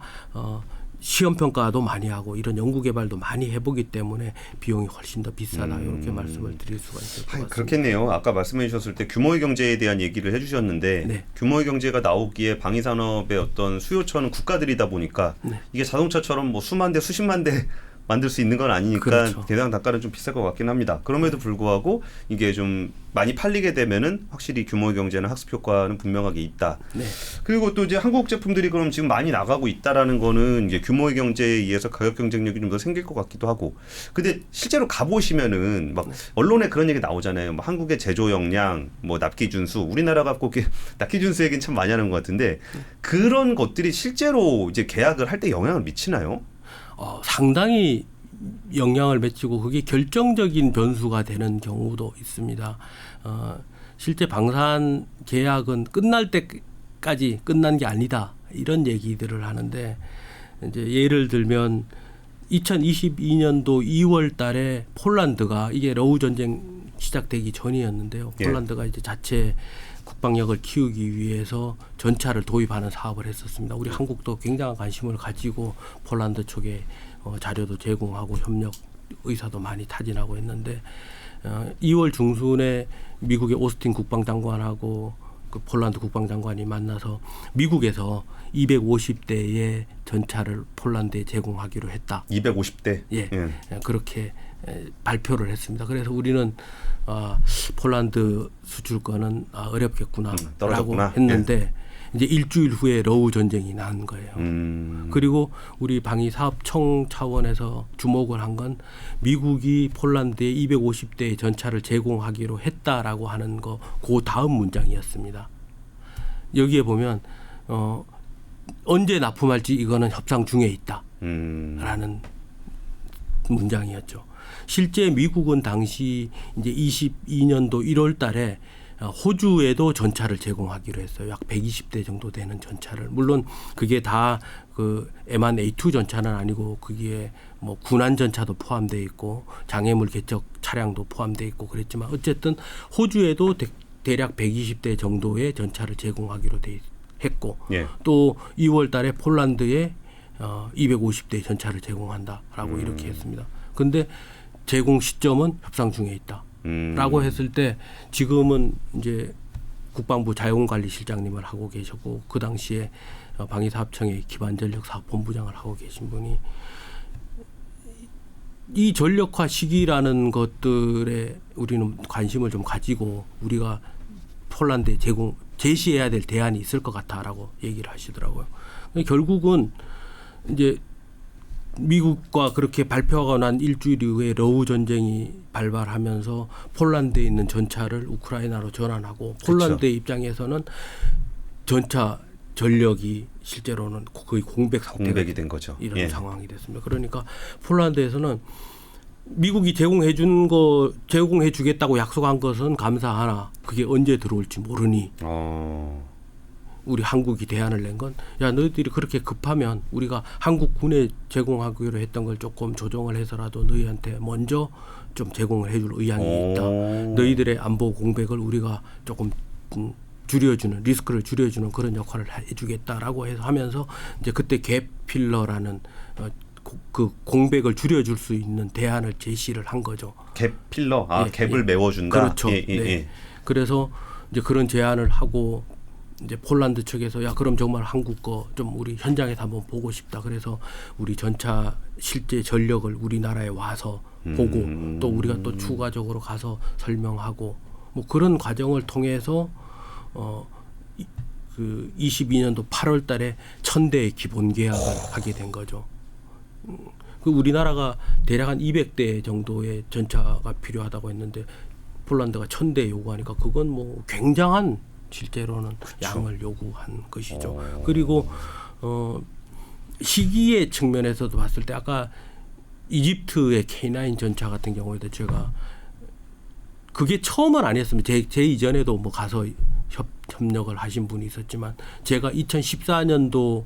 시험 평가도 많이 하고 이런 연구 개발도 많이 해보기 때문에 비용이 훨씬 더 비싸다 이렇게 말씀을 드릴 수가 있을 것 같습니다. 그렇겠네요. 아까 말씀해 주셨을 때 규모의 경제에 대한 얘기를 해주셨는데 네. 규모의 경제가 나오기에 방위산업의 어떤 수요처는 국가들이다 보니까 네. 이게 자동차처럼 뭐 수만 대 수십만 대 만들 수 있는 건 아니니까 그렇죠. 대당 단가는 좀 비쌀 것 같긴 합니다. 그럼에도 불구하고 이게 좀 많이 팔리게 되면은 확실히 규모의 경제는 학습 효과는 분명하게 있다. 네. 그리고 또 이제 한국 제품들이 그럼 지금 많이 나가고 있다라는 거는 이제 규모의 경제에 의해서 가격 경쟁력이 좀 더 생길 것 같기도 하고. 근데 실제로 가보시면은 막 언론에 그런 얘기 나오잖아요. 뭐 한국의 제조 역량, 뭐 납기 준수, 우리나라가 꼭 납기 준수 얘기는 참 많이 하는 것 같은데 그런 것들이 실제로 이제 계약을 할 때 영향을 미치나요? 상당히 영향을 미치고 그게 결정적인 변수가 되는 경우도 있습니다. 실제 방산 계약은 끝날 때까지 끝난 게 아니다 이런 얘기들을 하는데 이제 예를 들면 2022년도 2월 달에 폴란드가 이게 러우 전쟁 시작되기 전이었는데요. 폴란드가 이제 자체 국방력을 키우기 위해서 전차를 도입하는 사업을 했었습니다. 우리 한국도 굉장한 관심을 가지고 폴란드 쪽에 자료도 제공하고 협력 의사도 많이 타진하고 있는데 2월 중순에 미국의 오스틴 국방장관하고 그 폴란드 국방장관이 만나서 미국에서 250대의 전차를 폴란드에 제공하기로 했다. 250대. 예. 그렇게 발표를 했습니다. 그래서 우리는 폴란드 수출권은 어렵겠구나라고 했는데 이제 일주일 후에 러우 전쟁이 난 거예요. 그리고 우리 방위사업청 차원에서 주목을 한 건 미국이 폴란드에 250대의 전차를 제공하기로 했다라고 하는 거 그 다음 문장이었습니다. 여기에 보면 언제 납품할지 이거는 협상 중에 있다라는 문장이었죠. 실제 미국은 당시 이제 22년도 1월 달에 호주에도 전차를 제공하기로 했어요. 약 120대 정도 되는 전차를. 물론 그게 다 그 M1A2 전차는 아니고 그게 뭐 군안 전차도 포함되어 있고 장애물 개척 차량도 포함되어 있고 그랬지만 어쨌든 호주에도 대략 120대 정도의 전차를 제공하기로 했고 또 2월 달에 폴란드에 250대 전차를 제공한다라고 이렇게 했습니다. 근데 제공 시점은 협상 중에 있다라고 했을 때 지금은 이제 국방부 자원관리실장님을 하고 계셨고 그 당시에 방위사업청의 기반전력사업본부장을 하고 계신 분이 이 전력화 시기라는 것들에 우리는 관심을 좀 가지고 우리가 폴란드에 제시해야 될 대안이 있을 것 같다라고 얘기를 하시더라고요. 결국은 이제 미국과 그렇게 발표가 난 일주일 이후에 러우 전쟁이 발발하면서 폴란드에 있는 전차를 우크라이나로 전환하고 폴란드의 입장에서는 전차 전력이 실제로는 거의 공백이 된 거죠. 이런 상황이 됐습니다. 그러니까 폴란드에서는 미국이 제공해 주겠다고 약속한 것은 감사하나 그게 언제 들어올지 모르니 우리 한국이 대안을 낸 건 야 너희들이 그렇게 급하면 우리가 한국 군에 제공하기로 했던 걸 조금 조정을 해서라도 너희한테 먼저 좀 제공을 해줄 의향이 있다. 너희들의 안보 공백을 우리가 조금 줄여주는 리스크를 줄여주는 그런 역할을 해주겠다라고 해서 하면서 이제 그때 갭 필러라는 그 공백을 줄여줄 수 있는 대안을 제시를 한 거죠. 갭 필러, 갭을 메워준다. 그렇죠. 네. 그래서 이제 그런 제안을 하고 이제 폴란드 측에서 야 그럼 정말 한국 거 좀 우리 현장에서 한번 보고 싶다. 그래서 우리 전차 실제 전력을 우리나라에 와서 보고 또 우리가 또 추가적으로 가서 설명하고 뭐 그런 과정을 통해서 그 22년도 8월 달에 1000대의 기본 계약을 하게 된 거죠. 그 우리나라가 대략 한 200대 정도의 전차가 필요하다고 했는데 폴란드가 1000대 요구하니까 그건 뭐 굉장한 실제로는 양을 요구한 것이죠. 그리고 시기의 측면에서도 봤을 때 아까 이집트의 K9 전차 같은 경우에도 제가 그게 처음은 아니었습니다. 제 이전에도 뭐 가서 협력을 하신 분이 있었지만 제가 2014년도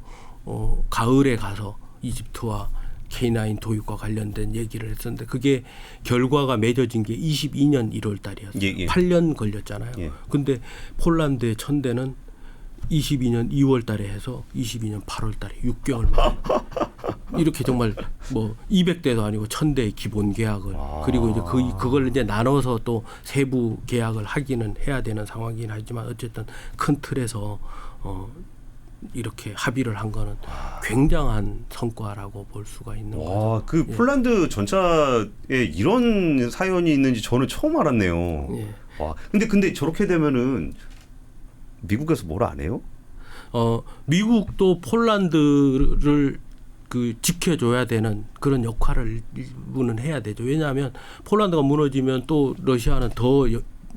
가을에 가서 이집트와 K9 도입과 관련된 얘기를 했었는데 그게 결과가 맺어진 게 22년 1월 달이었어요. 8년 걸렸잖아요. 근데 폴란드의 1000대는 22년 2월 달에 해서 22년 8월 달에 6개월 만에 이렇게 정말 뭐 200대도 아니고 1000대의 기본 계약을 그리고 이제 그걸 이제 나눠서 또 세부 계약을 하기는 해야 되는 상황이긴 하지만 어쨌든 큰 틀에서 이렇게 합의를 한 거는 굉장한 성과라고 볼 수가 있는 거죠. 그 폴란드 전차에 이런 사연이 있는지 저는 처음 알았네요. 예. 와, 근데 저렇게 되면은 미국에서 뭘 안 해요? 미국도 폴란드를 그 지켜줘야 되는 그런 역할을 일부는 해야 되죠. 왜냐하면 폴란드가 무너지면 또 러시아는 더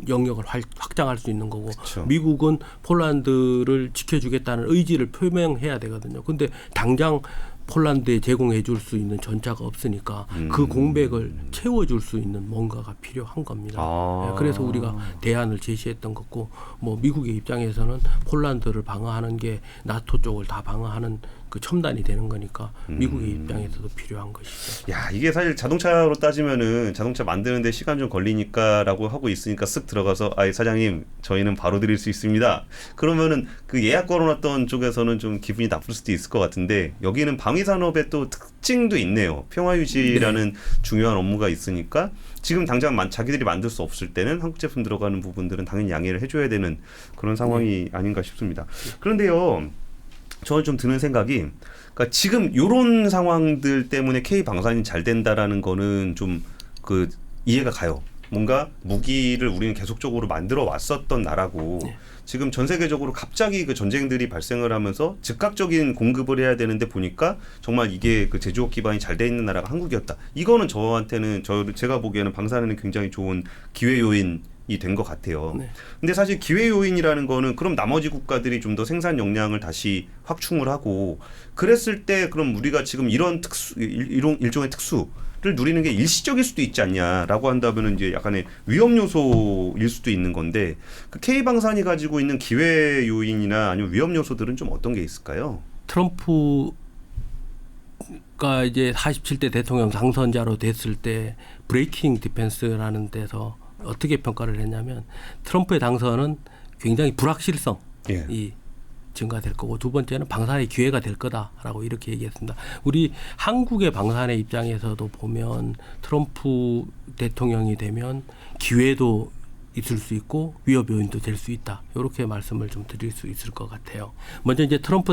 영역을 확장할 수 있는 거고 그쵸. 미국은 폴란드를 지켜주겠다는 의지를 표명해야 되거든요. 근데 당장 폴란드에 제공해 줄 수 있는 전차가 없으니까 그 공백을 채워줄 수 있는 뭔가가 필요한 겁니다. 네, 그래서 우리가 대안을 제시했던 거고 뭐 미국의 입장에서는 폴란드를 방어하는 게 나토 쪽을 다 방어하는 그 첨단이 되는 거니까 미국의 입장에서도 필요한 것이죠. 야, 이게 사실 자동차로 따지면은 자동차 만드는데 시간 좀 걸리니까라고 하고 있으니까 쓱 들어가서 사장님 저희는 바로 드릴 수 있습니다. 그러면은 그 예약 걸어놨던 쪽에서는 좀 기분이 나쁠 수도 있을 것 같은데 여기는 방위산업의 또 특징도 있네요. 평화유지라는 중요한 업무가 있으니까 지금 당장 자기들이 만들 수 없을 때는 한국 제품 들어가는 부분들은 당연히 양해를 해줘야 되는 그런 상황이 아닌가 싶습니다. 그런데요. 저는 좀 드는 생각이 그러니까 지금 이런 상황들 때문에 K 방산이 잘 된다라는 거는 좀 그 이해가 가요. 뭔가 무기를 우리는 계속적으로 만들어 왔었던 나라고 지금 전 세계적으로 갑자기 그 전쟁들이 발생을 하면서 즉각적인 공급을 해야 되는데 보니까 정말 이게 그 제조업 기반이 잘 돼 있는 나라가 한국이었다. 이거는 저한테는 제가 보기에는 방산에는 굉장히 좋은 기회 요인 이 된 것 같아요. 네. 근데 사실 기회 요인이라는 거는 그럼 나머지 국가들이 좀 더 생산 역량을 다시 확충을 하고 그랬을 때 그럼 우리가 지금 이런 일종의 특수를 누리는 게 일시적일 수도 있지 않냐라고 한다면은 이제 약간의 위험 요소일 수도 있는 건데 그 K 방산이 가지고 있는 기회 요인이나 아니면 위험 요소들은 좀 어떤 게 있을까요? 트럼프가 이제 47대 대통령 당선자로 됐을 때 브레이킹 디펜스라는 데서 어떻게 평가를 했냐면 트럼프의 당선은 굉장히 불확실성이 증가될 거고 두 번째는 방산의 기회가 될 거다라고 이렇게 얘기했습니다. 우리 한국의 방산의 입장에서도 보면 트럼프 대통령이 되면 기회도 있을 수 있고 위협 요인도 될 수 있다. 이렇게 말씀을 좀 드릴 수 있을 것 같아요. 먼저 이제 트럼프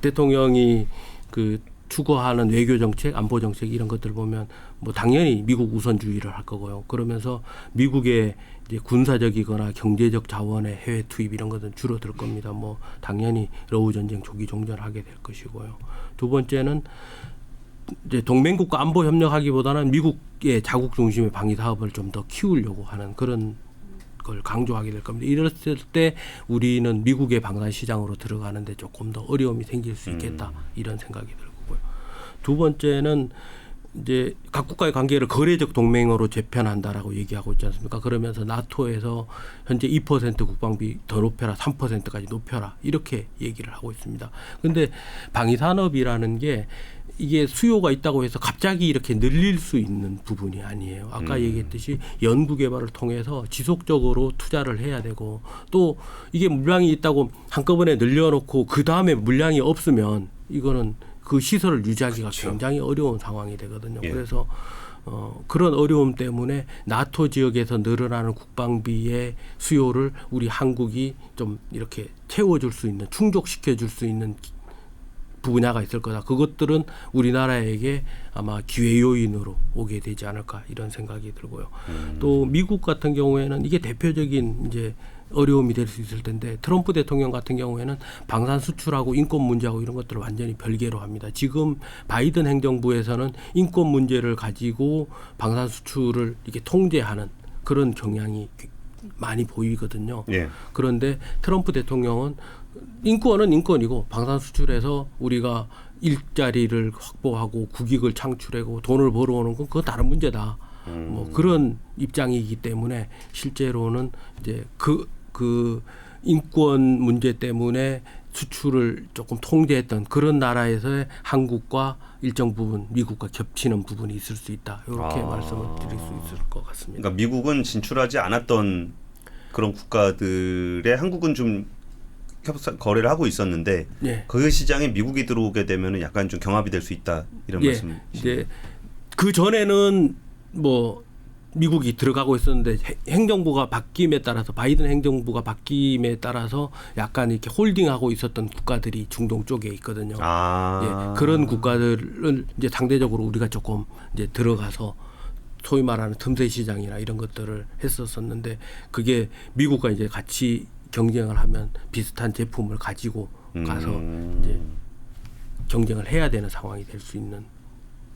대통령이 그 추구하는 외교 정책, 안보 정책 이런 것들 보면 뭐 당연히 미국 우선주의를 할 거고요. 그러면서 미국의 이제 군사적이거나 경제적 자원의 해외 투입 이런 것은 줄어들 겁니다. 뭐 당연히 러우 전쟁 조기 종전하게 될 것이고요. 두 번째는 이제 동맹국과 안보 협력하기보다는 미국의 자국 중심의 방위 사업을 좀 더 키우려고 하는 그런 걸 강조하게 될 겁니다. 이랬을 때 우리는 미국의 방산 시장으로 들어가는데 조금 더 어려움이 생길 수 있겠다 이런 생각이 들고요. 두 번째는 이제 각 국가의 관계를 거래적 동맹으로 재편한다라고 얘기하고 있지 않습니까? 그러면서 나토에서 현재 2% 국방비 더 높여라, 3%까지 높여라 이렇게 얘기를 하고 있습니다. 그런데 방위산업이라는 게 이게 수요가 있다고 해서 갑자기 이렇게 늘릴 수 있는 부분이 아니에요. 아까 얘기했듯이 연구개발을 통해서 지속적으로 투자를 해야 되고 또 이게 물량이 있다고 한꺼번에 늘려놓고 그 다음에 물량이 없으면 이거는 그 시설을 유지하기가 그렇죠. 굉장히 어려운 상황이 되거든요. 예. 그래서 그런 어려움 때문에 나토 지역에서 늘어나는 국방비의 수요를 우리 한국이 좀 이렇게 채워줄 수 있는 충족시켜줄 수 있는 분야가 있을 거다. 그것들은 우리나라에게 아마 기회 요인으로 오게 되지 않을까 이런 생각이 들고요. 또 미국 같은 경우에는 이게 대표적인 이제 어려움이 될 수 있을 텐데 트럼프 대통령 같은 경우에는 방산 수출하고 인권 문제하고 이런 것들을 완전히 별개로 합니다. 지금 바이든 행정부에서는 인권 문제를 가지고 방산 수출을 이렇게 통제하는 그런 경향이 많이 보이거든요. 예. 그런데 트럼프 대통령은 인권은 인권이고 방산 수출해서 우리가 일자리를 확보하고 국익을 창출하고 돈을 벌어오는 건 그건 다른 문제다. 뭐 그런 입장이기 때문에 실제로는 이제 그 인권 문제 때문에 수출을 조금 통제했던 그런 나라에서의 한국과 일정 부분 미국과 겹치는 부분이 있을 수 있다. 이렇게 말씀을 드릴 수 있을 것 같습니다. 그러니까 미국은 진출하지 않았던 그런 국가들의 한국은 좀 거래를 하고 있었는데 예. 그 시장에 미국이 들어오게 되면 약간 좀 경합이 될 수 있다 이런 예. 말씀. 이제 그 전에는 뭐 미국이 들어가고 있었는데 행정부가 바뀜에 따라서 바이든 행정부가 바뀜에 따라서 약간 이렇게 홀딩하고 있었던 국가들이 중동 쪽에 있거든요. 예, 그런 국가들을 이제 상대적으로 우리가 조금 이제 들어가서 소위 말하는 틈새 시장이나 이런 것들을 했었었는데 그게 미국과 이제 같이 경쟁을 하면 비슷한 제품을 가지고 가서 이제 경쟁을 해야 되는 상황이 될 수 있는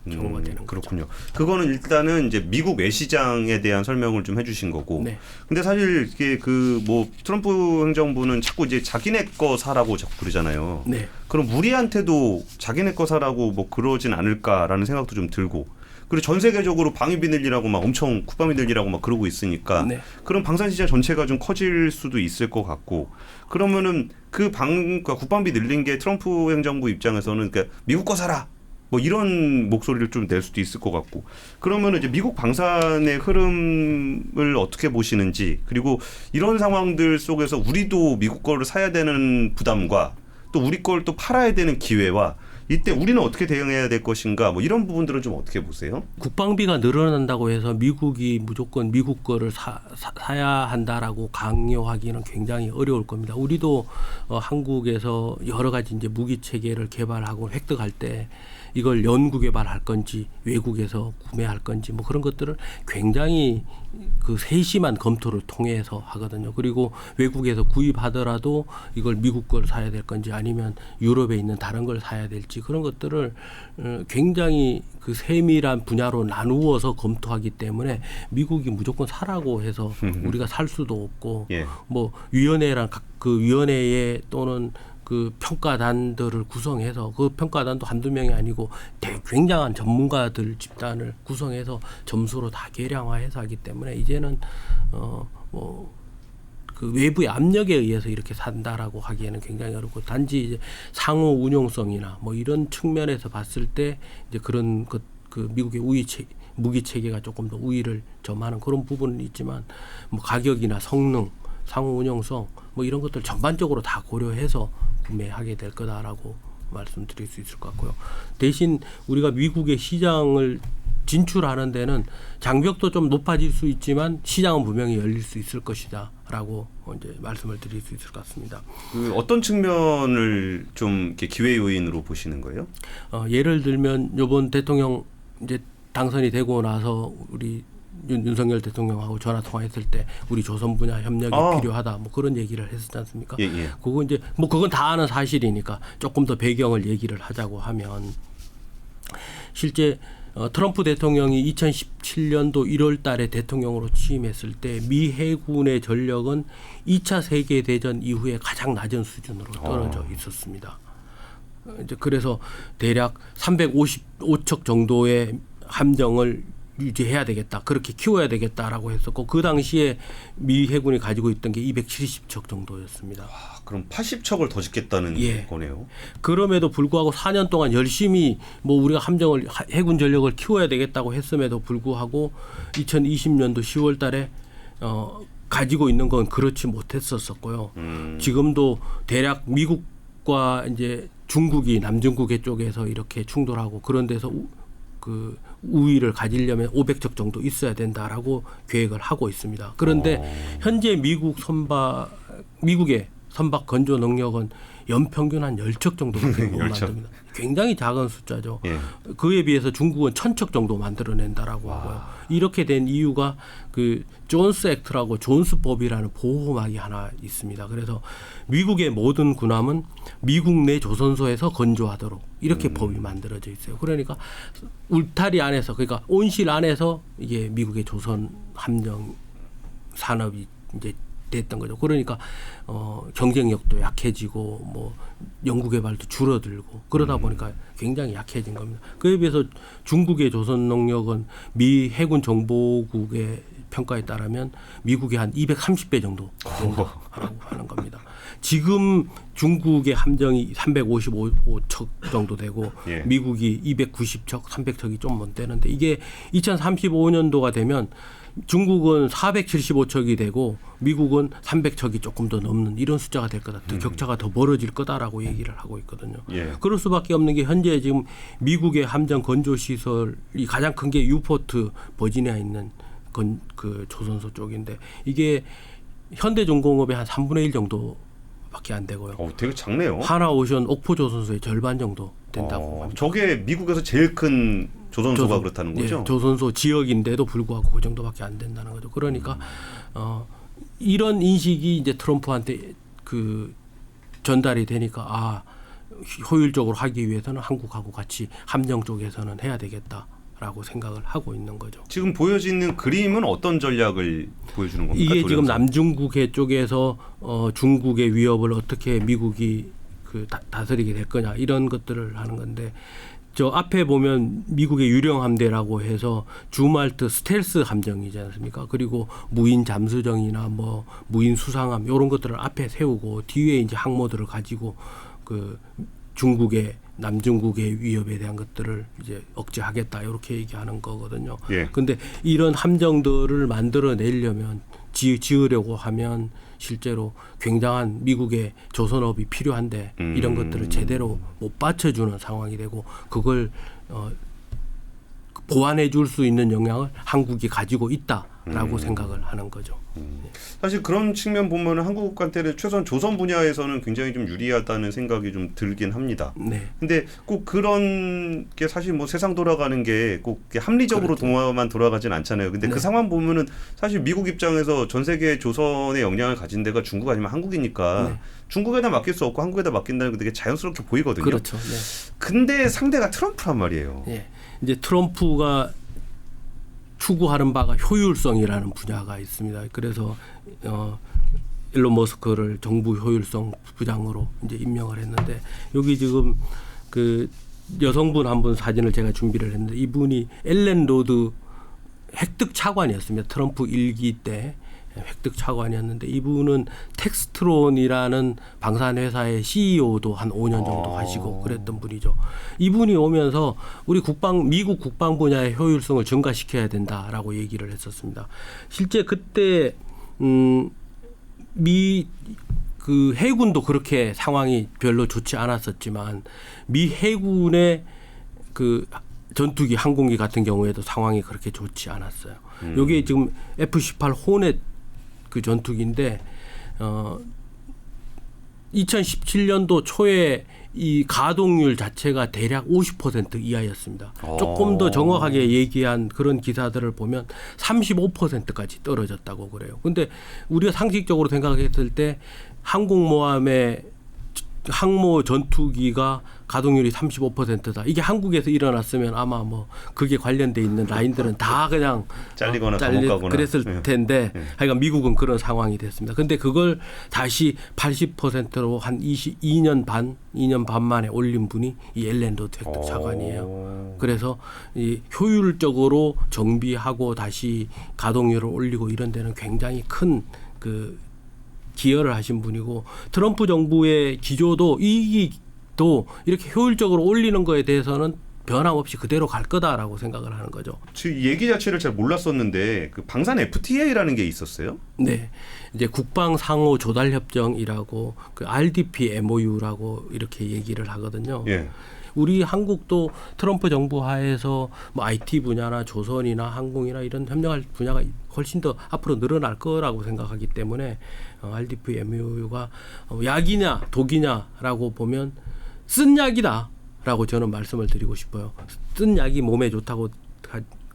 경우가 되는 그렇군요. 거죠. 그거는 일단은 이제 미국 외시장에 대한 설명을 좀 해주신 거고. 네. 근데 사실 이게 그 뭐 트럼프 행정부는 자꾸 이제 자기네 거 사라고 자꾸 그러잖아요. 네. 그럼 우리한테도 자기네 거 사라고 뭐 그러진 않을까라는 생각도 좀 들고. 그리고 전 세계적으로 방위비 늘리라고 막 엄청 국방비 늘리라고 막 그러고 있으니까 네. 그럼 방산 시장 전체가 좀 커질 수도 있을 것 같고 그러면은 그러니까 국방비 늘린 게 트럼프 행정부 입장에서는 그러니까 미국 거 사라. 뭐 이런 목소리를 좀 낼 수도 있을 것 같고 그러면 이제 미국 방산의 흐름을 어떻게 보시는지 그리고 이런 상황들 속에서 우리도 미국 거를 사야 되는 부담과 또 우리 걸 또 팔아야 되는 기회와 이때 우리는 어떻게 대응해야 될 것인가 뭐 이런 부분들은 좀 어떻게 보세요? 국방비가 늘어난다고 해서 미국이 무조건 미국 거를 사야 한다라고 강요하기는 굉장히 어려울 겁니다. 우리도 한국에서 여러 가지 이제 무기 체계를 개발하고 획득할 때 이걸 연구 개발할 건지 외국에서 구매할 건지 뭐 그런 것들을 굉장히 그 세심한 검토를 통해서 하거든요. 그리고 외국에서 구입하더라도 이걸 미국 걸 사야 될 건지 아니면 유럽에 있는 다른 걸 사야 될지 그런 것들을 굉장히 그 세밀한 분야로 나누어서 검토하기 때문에 미국이 무조건 사라고 해서 우리가 살 수도 없고 예. 뭐 위원회랑 그 위원회에 또는 그 평가단들을 구성해서 그 평가단도 한두 명이 아니고 굉장한 전문가들 집단을 구성해서 점수로 다 계량화해서 하기 때문에 이제는 뭐 그 외부의 압력에 의해서 이렇게 산다라고 하기에는 굉장히 어렵고 단지 이제 상호 운용성이나 뭐 이런 측면에서 봤을 때 이제 그런 것 그 미국의 무기 체계가 조금 더 우위를 점하는 그런 부분은 있지만 뭐 가격이나 성능, 상호 운용성 뭐 이런 것들 전반적으로 다 고려해서 구매하게 될 거다라고 말씀드릴 수 있을 것 같고요. 대신 우리가 미국의 시장을 진출하는 데는 장벽도 좀 높아질 수 있지만 시장은 분명히 열릴 수 있을 것이다라고 이제 말씀을 드릴 수 있을 것 같습니다. 그 어떤 측면을 좀 이렇게 기회 요인으로 보시는 거예요? 예를 들면 이번 대통령 이제 당선이 되고 나서 우리 윤석열 대통령하고 전화 통화했을 때 우리 조선 분야 협력이 필요하다 뭐 그런 얘기를 했었지 않습니까? 예, 예. 그거 이제 뭐 그건 다 아는 사실이니까 조금 더 배경을 얘기를 하자고 하면 실제 트럼프 대통령이 2017년도 1월 달에 대통령으로 취임했을 때 미 해군의 전력은 2차 세계 대전 이후에 가장 낮은 수준으로 떨어져 있었습니다. 이제 그래서 대략 355척 정도의 함정을 유지해야 되겠다. 그렇게 키워야 되겠다라고 했었고 그 당시에 미 해군이 가지고 있던 게 270척 정도였습니다. 그럼 80척을 더 짓겠다는 예. 거네요. 그럼에도 불구하고 4년 동안 열심히 뭐 우리가 함정을 해군 전력을 키워야 되겠다고 했음에도 불구하고 2020년도 10월 달에 가지고 있는 건 그렇지 못했었고요. 지금도 대략 미국과 이제 중국이 남중국해 쪽에서 이렇게 충돌하고 그런 데서 그 우위를 가지려면 500척 정도 있어야 된다라고 계획을 하고 있습니다. 그런데 현재 미국의 선박 건조 능력은 연평균 한 10척 정도밖에 못 만듭니다. 굉장히 작은 숫자죠. 예. 그에 비해서 중국은 1000척 정도 만들어낸다라고 하고요. 이렇게 된 이유가 그 존스 액트라고 존스법이라는 보호막이 하나 있습니다. 그래서 미국의 모든 군함은 미국 내 조선소에서 건조하도록 이렇게 법이 만들어져 있어요. 그러니까 울타리 안에서 그러니까 온실 안에서 이게 미국의 조선 함정 산업이 이제 됐던 거죠. 그러니까 경쟁력도 약해지고 뭐 연구개발도 줄어들고 그러다 보니까 굉장히 약해진 겁니다. 그에 비해서 중국의 조선 능력은 미 해군 정보국의 평가에 따르면 미국의 한 230배 정도 된다라고 하는 겁니다. 지금 중국의 함정이 355척 정도 되고 예. 미국이 290척, 300척이 좀 못 되는데 이게 2035년도가 되면 중국은 475척이 되고 미국은 300척이 조금 더 넘는 이런 숫자가 될 거다. 격차가 더 벌어질 거다라고 얘기를 하고 있거든요. 예. 그럴 수밖에 없는 게 현재 지금 미국의 함정 건조 시설이 가장 큰 게 유포트 버지니아에 있는 그 조선소 쪽인데 이게 현대중공업의 한 3분의 1 정도밖에 안 되고요. 되게 작네요. 하나오션 옥포 조선소의 절반 정도 된다고 합니다. 저게 미국에서 제일 큰 조선소가 그렇다는 거죠? 예, 조선소 지역인데도 불구하고 그 정도밖에 안 된다는 거죠. 그러니까 이런 인식이 이제 트럼프한테 그 전달이 되니까 효율적으로 하기 위해서는 한국하고 같이 함정 쪽에서는 해야 되겠다라고 생각을 하고 있는 거죠. 지금 보여지는 그림은 어떤 전략을 보여주는 겁니까? 이게 도련사? 지금 남중국해 쪽에서 중국의 위협을 어떻게 미국이 다스리게 될 거냐 이런 것들을 하는 건데 저 앞에 보면 미국의 유령 함대라고 해서 주말트 스텔스 함정이지 않습니까? 그리고 무인 잠수정이나 뭐 무인 수상함 이런 것들을 앞에 세우고 뒤에 이제 항모들을 가지고 그 중국의 남중국의 위협에 대한 것들을 이제 억제하겠다 이렇게 얘기하는 거거든요. 그런데 이런 함정들을 만들어내려면 지으려고 하면 실제로 굉장한 미국의 조선업이 필요한데 이런 것들을 제대로 못 받쳐주는 상황이 되고 그걸 보완해 줄 수 있는 역량을 한국이 가지고 있다라고 생각을 하는 거죠. 사실 그런 측면 보면 한국한테는 최소한 조선 분야에서는 굉장히 좀 유리하다는 생각이 좀 들긴 합니다. 네. 근데 꼭 그런 게 사실 뭐 세상 돌아가는 게 꼭 합리적으로 동화만 돌아가진 않잖아요. 근데 그 상황 보면은 사실 미국 입장에서 전 세계 조선의 역량을 가진 데가 중국 아니면 한국이니까 중국에다 맡길 수 없고 한국에다 맡긴다는 게 되게 자연스럽게 보이거든요. 그렇죠. 네. 근데 상대가 트럼프란 말이에요. 네. 이제 트럼프가 추구하는 바가 효율성이라는 분야가 있습니다. 그래서 일론 머스크를 정부 효율성 부장으로 이제 임명을 했는데 여기 지금 그 여성분 한 분 사진을 제가 준비를 했는데 이분이 엘렌 로드 획득 차관이었습니다. 트럼프 1기 때 획득 차관이었는데 이분은 텍스트론이라는 방산회사의 CEO도 한 5년 정도 하시고 그랬던 분이죠. 이분이 오면서 우리 미국 국방 분야의 효율성을 증가시켜야 된다라고 얘기를 했었습니다. 실제 그때 그 해군도 그렇게 상황이 별로 좋지 않았었지만 미 해군의 그 전투기 항공기 같은 경우에도 상황이 그렇게 좋지 않았어요. 여기 지금 F-18 호넷 그 전투기인데 2017년도 초에 이 가동률 자체가 대략 50% 이하였습니다. 조금 더 정확하게 얘기한 그런 기사들을 보면 35%까지 떨어졌다고 그래요. 근데 우리가 상식적으로 생각했을 때 항공모함의 항모 전투기가 가동률이 35%다. 이게 한국에서 일어났으면 아마 뭐 그게 관련돼 있는 라인들은 다 그냥 잘리거나 감옥 가거나 그랬을 텐데 하여간 미국은 그런 상황이 됐습니다. 근데 그걸 다시 80%로 한 2년 반 만에 올린 분이 이 엘렌 로드 획득 차관이에요. 그래서 이 효율적으로 정비하고 다시 가동률을 올리고 이런 데는 굉장히 큰 그 기여를 하신 분이고 트럼프 정부의 기조도 이익도 이렇게 효율적으로 올리는 거에 대해서는 변함없이 그대로 갈 거다라고 생각을 하는 거죠. 이 얘기 자체를 잘 몰랐었는데 그 방산 FTA라는 게 있었어요? 네, 이제 국방 상호 조달 협정이라고 그 RDP MOU라고 이렇게 얘기를 하거든요. 우리 한국도 트럼프 정부 하에서 뭐 IT 분야나 조선이나 항공이나 이런 협력할 분야가 훨씬 더 앞으로 늘어날 거라고 생각하기 때문에 RDP MOU가 약이냐 독이냐라고 보면 쓴 약이다라고 저는 말씀을 드리고 싶어요. 쓴 약이 몸에 좋다고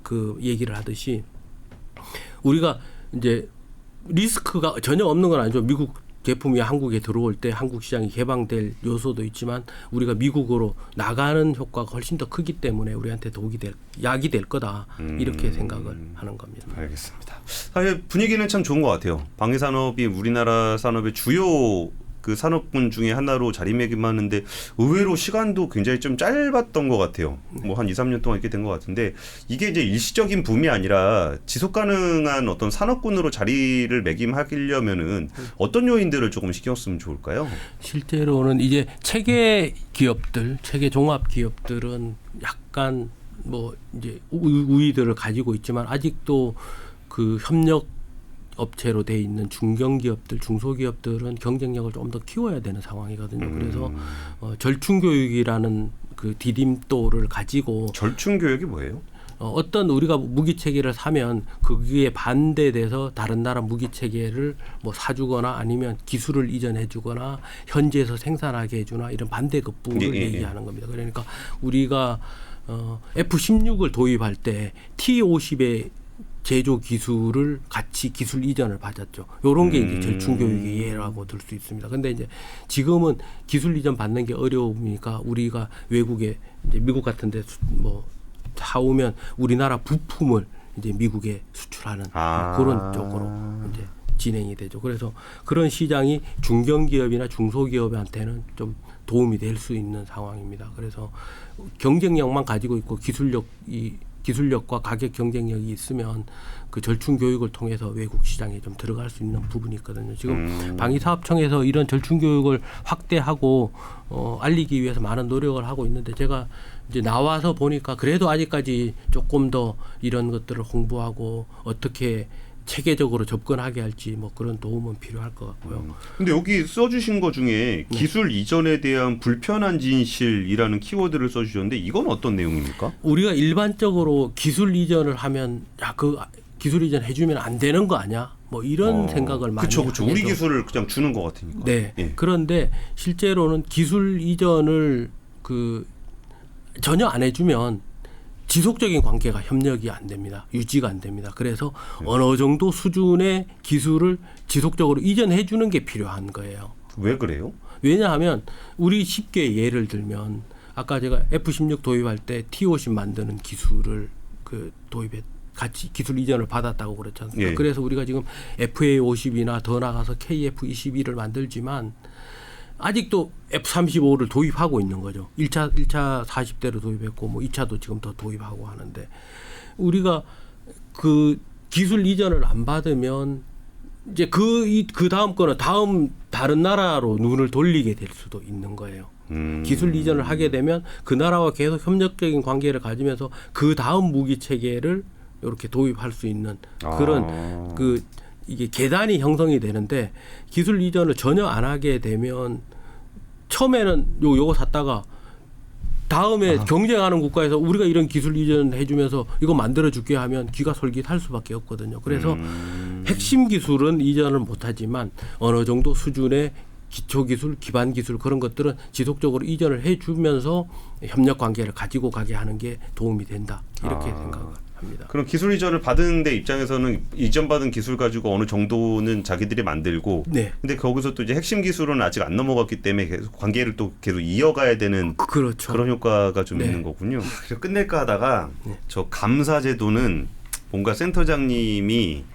그 얘기를 하듯이 우리가 이제 리스크가 전혀 없는 건 아니죠. 미국 제품이 한국에 들어올 때 한국 시장이 개방될 요소도 있지만 우리가 미국으로 나가는 효과가 훨씬 더 크기 때문에 우리한테 약이 될 거다 이렇게 생각을 하는 겁니다. 알겠습니다. 사실 분위기는 참 좋은 것 같아요. 방위 산업이 우리나라 산업의 주요 그 산업군 중에 하나로 자리매김하는데 의외로 시간도 굉장히 좀 짧았던 것 같아요. 뭐 한 2, 3년 동안 이렇게 된 것 같은데 이게 이제 일시적인 붐이 아니라 지속 가능한 어떤 산업군으로 자리를 매김하려면은 어떤 요인들을 조금 신경 쓰면 좋을까요? 실제로는 이제 체계 기업들, 체계 종합 기업들은 약간 뭐 이제 우위들을 가지고 있지만 아직도 그 협력 업체로 돼 있는 중견기업들, 중소기업들은 경쟁력을 좀 더 키워야 되는 상황이거든요. 그래서 절충교육이라는 그 디딤돌을 가지고 절충교육이 뭐예요? 어떤 우리가 무기 체계를 사면 거기에 반대돼서 다른 나라 무기 체계를 뭐 사주거나 아니면 기술을 이전해주거나 현지에서 생산하게 해주나 이런 반대 급부를 얘기하는 겁니다. 그러니까 우리가 F-16을 도입할 때 T-50의 제조 기술을 같이 기술 이전을 받았죠. 요런 게 이제 절충교육의 예라고 들 수 있습니다. 근데 이제 지금은 기술 이전 받는 게 어려우니까 우리가 외국에 이제 미국 같은 데 뭐 사오면 우리나라 부품을 이제 미국에 수출하는 그런 쪽으로 이제 진행이 되죠. 그래서 그런 시장이 중견기업이나 중소기업한테는 좀 도움이 될 수 있는 상황입니다. 그래서 경쟁력만 가지고 있고 기술력과 가격 경쟁력이 있으면 그 절충 교육을 통해서 외국 시장에 좀 들어갈 수 있는 부분이 있거든요. 지금 방위사업청에서 이런 절충 교육을 확대하고 알리기 위해서 많은 노력을 하고 있는데 제가 이제 나와서 보니까 그래도 아직까지 조금 더 이런 것들을 홍보하고 어떻게 체계적으로 접근하게 할지 뭐 그런 도움은 필요할 것 같고요. 근데 여기 써주신 것 중에 기술 이전에 대한 불편한 진실이라는 키워드를 써주셨는데 이건 어떤 내용입니까? 우리가 일반적으로 기술 이전을 하면 야, 그 기술 이전 해주면 안 되는 거 아니야? 뭐 이런 생각을 많이 하죠. 그렇죠. 우리 기술을 그냥 주는 것 같으니까. 네. 예. 그런데 실제로는 기술 이전을 그 전혀 안 해주면 지속적인 관계가 협력이 안 됩니다. 유지가 안 됩니다. 그래서 어느 정도 수준의 기술을 지속적으로 이전해 주는 게 필요한 거예요. 왜 그래요? 왜냐하면 우리 쉽게 예를 들면 아까 제가 F-16 도입할 때 T-50 만드는 기술을 그 도입해 같이 기술 이전을 받았다고 그랬지 않습니까? 예. 그래서 우리가 지금 FA-50이나 더 나가서 KF-21을 만들지만 아직도 F-35를 도입하고 있는 거죠. 1차 40대로 도입했고 뭐 2차도 지금 더 도입하고 하는데 우리가 그 기술 이전을 안 받으면 이제 그 다음 거는 다른 나라로 눈을 돌리게 될 수도 있는 거예요. 기술 이전을 하게 되면 그 나라와 계속 협력적인 관계를 가지면서 그 다음 무기 체계를 이렇게 도입할 수 있는 그런 이게 계단이 형성이 되는데 기술 이전을 전혀 안 하게 되면 처음에는 요거 샀다가 다음에 경쟁하는 국가에서 우리가 이런 기술 이전 해주면서 이거 만들어줄게 하면 귀가 솔깃할 수밖에 없거든요. 그래서 핵심 기술은 이전을 못하지만 어느 정도 수준의 기초기술, 기반기술 그런 것들은 지속적으로 이전을 해주면서 협력 관계를 가지고 가게 하는 게 도움이 된다. 이렇게 생각을 합니다. 그럼 기술 이전을 받은 데 입장에서는 이전받은 기술 가지고 어느 정도는 자기들이 만들고 네. 근데 거기서 또 이제 핵심 기술은 아직 안 넘어갔기 때문에 계속 관계를 또 계속 이어가야 되는 그렇죠. 그런 효과가 좀 네. 있는 거군요. 그래서 끝낼까 하다가 저 감사제도는 뭔가 센터장님이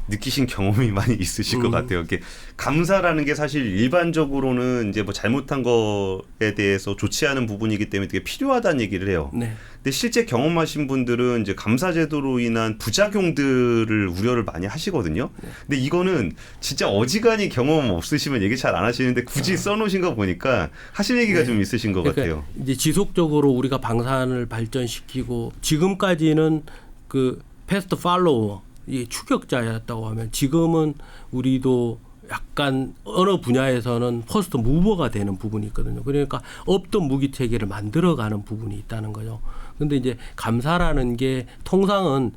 느끼신 경험이 많이 있으실 것 같아요. 이렇게 감사라는 게 사실 일반적으로는 이제 뭐 잘못한 거에 대해서 좋지 않은 부분이기 때문에 되게 필요하다는 얘기를 해요. 네. 근데 실제 경험하신 분들은 이제 감사제도로 인한 부작용들을 우려를 많이 하시거든요. 근데 이거는 진짜 어지간히 경험 없으시면 얘기 잘 안 하시는데 굳이 써놓으신 거 보니까 하실 얘기가 좀 있으신 것 같아요. 이제 지속적으로 우리가 방산을 발전시키고 지금까지는 그 패스트 팔로워 이 추격자였다고 하면 지금은 우리도 약간 어느 분야에서는 포스트 무버가 되는 부분이 있거든요. 그러니까 없던 무기 체계를 만들어가는 부분이 있다는 거죠. 그런데 이제 감사라는 게 통상은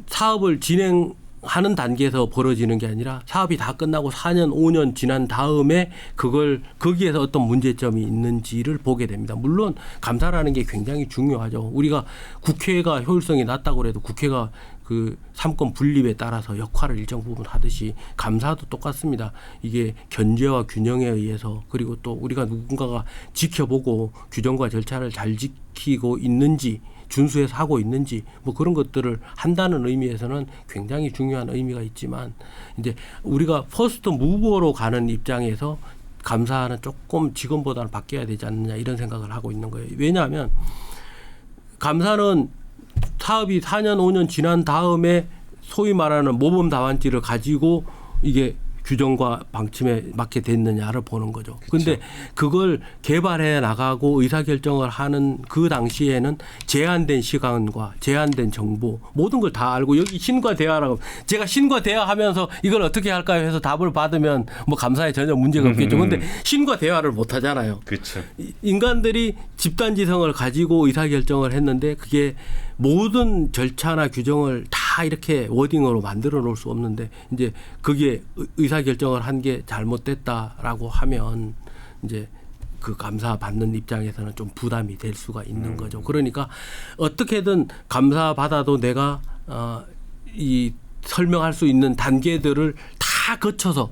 사업을 진행하는 단계에서 벌어지는 게 아니라 사업이 다 끝나고 4년, 5년 지난 다음에 그걸 거기에서 어떤 문제점이 있는지를 보게 됩니다. 물론 감사라는 게 굉장히 중요하죠. 우리가 국회가 효율성이 낮다고 해도 국회가 그 삼권 분립에 따라서 역할을 일정 부분 하듯이 감사도 똑같습니다. 이게 견제와 균형에 의해서 그리고 또 우리가 누군가가 지켜보고 규정과 절차를 잘 지키고 있는지 준수해서 하고 있는지 뭐 그런 것들을 한다는 의미에서는 굉장히 중요한 의미가 있지만 이제 우리가 퍼스트 무버로 가는 입장에서 감사는 조금 지금보다는 바뀌어야 되지 않느냐 이런 생각을 하고 있는 거예요. 왜냐하면 감사는 사업이 4년 5년 지난 다음에 소위 말하는 모범 답안지를 가지고 이게 규정과 방침에 맞게 됐느냐를 보는 거죠. 그런데 그걸 개발해 나가고 의사결정을 하는 그 당시에는 제한된 시간과 제한된 정보 모든 걸 다 알고 여기 신과 대화라고 제가 신과 대화하면서 이걸 어떻게 할까요 해서 답을 받으면 뭐 감사에 전혀 문제가 없겠죠. 그런데 신과 대화를 못 하잖아요. 그렇죠. 인간들이 집단지성을 가지고 의사결정을 했는데 그게 모든 절차나 규정을 다 이렇게 워딩으로 만들어 놓을 수 없는데 이제 그게 의사결정을 한 게 잘못됐다라고 하면 이제 그 감사 받는 입장에서는 좀 부담이 될 수가 있는 거죠. 그러니까 어떻게든 감사 받아도 내가 이 설명할 수 있는 단계들을 다 거쳐서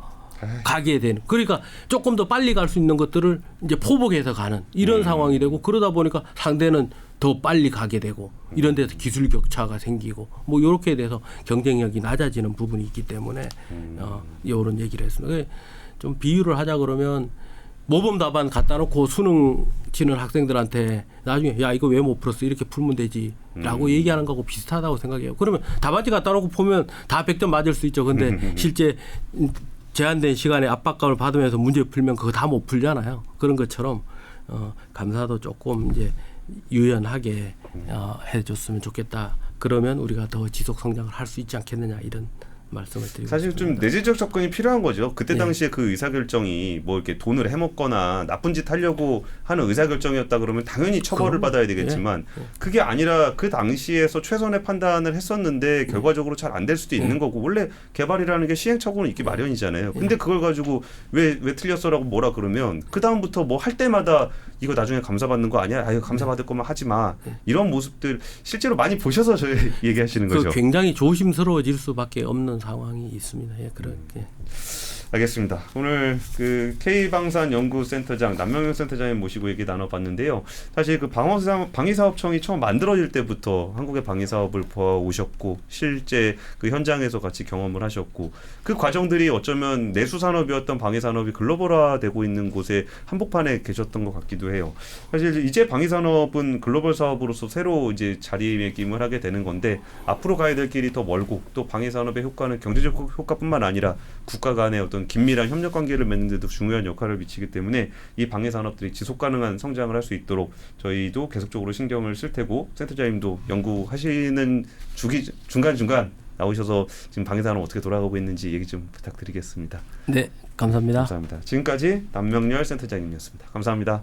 가게 되는. 그러니까 조금 더 빨리 갈 수 있는 것들을 이제 포복해서 가는 이런 상황이 되고 그러다 보니까 상대는 더 빨리 가게 되고 이런 데서 기술 격차가 생기고 뭐 이렇게 돼서 경쟁력이 낮아지는 부분이 있기 때문에 이런 얘기를 했습니다. 좀 비유를 하자 그러면 모범 답안 갖다 놓고 수능 치는 학생들한테 나중에 야 이거 왜 못 풀었어 이렇게 풀면 되지라고 얘기하는 거하고 비슷하다고 생각해요. 그러면 답안지 갖다 놓고 보면 다 100점 맞을 수 있죠. 근데 실제 제한된 시간에 압박감을 받으면서 문제 풀면 그거 다 못 풀잖아요. 그런 것처럼 감사도 조금 이제 유연하게 해줬으면 좋겠다. 그러면 우리가 더 지속 성장을 할 수 있지 않겠느냐 이런 말씀을 드리고 사실 싶습니다. 좀 내재적 접근이 필요한 거죠. 그때 네. 당시에 그 의사결정이 뭐 이렇게 돈을 해먹거나 나쁜 짓 하려고 하는 의사결정이었다 그러면 당연히 처벌을 받아야 되겠지만 그게 아니라 그 당시에서 최선의 판단을 했었는데 결과적으로 잘 안 될 수도 있는 거고 원래 개발이라는 게 시행착오는 있기 마련이잖아요. 근데 그걸 가지고 왜 틀렸어라고 뭐라 그러면 그 다음부터 뭐 할 때마다 이거 나중에 감사받는 거 아니야? 아유 감사받을 거면 하지 마. 이런 모습들 실제로 많이 보셔서 저희 얘기하시는 거죠. 굉장히 조심스러워질 수밖에 없는 상황이 있습니다. 예, 그렇게. 알겠습니다. 오늘 그 K방산 연구센터장 남명현 센터장님 모시고 얘기 나눠봤는데요. 사실 그 방위사업청이 처음 만들어질 때부터 한국의 방위사업을 보아오셨고 실제 그 현장에서 같이 경험을 하셨고 그 과정들이 어쩌면 내수산업이었던 방위산업이 글로벌화되고 있는 곳에 한복판에 계셨던 것 같기도 해요. 사실 이제 방위산업은 글로벌 사업으로서 새로 이제 자리매김을 하게 되는 건데 앞으로 가야 될 길이 더 멀고 또 방위산업의 효과는 경제적 효과뿐만 아니라 국가 간의 어떤 긴밀한 협력 관계를 맺는 데도 중요한 역할을 미치기 때문에 이 방위 산업들이 지속 가능한 성장을 할 수 있도록 저희도 계속적으로 신경을 쓸 테고 센터장님도 연구하시는 중간중간 나오셔서 지금 방위 산업 어떻게 돌아가고 있는지 얘기 좀 부탁드리겠습니다. 네, 감사합니다. 감사합니다. 지금까지 남명열 센터장님이었습니다. 감사합니다.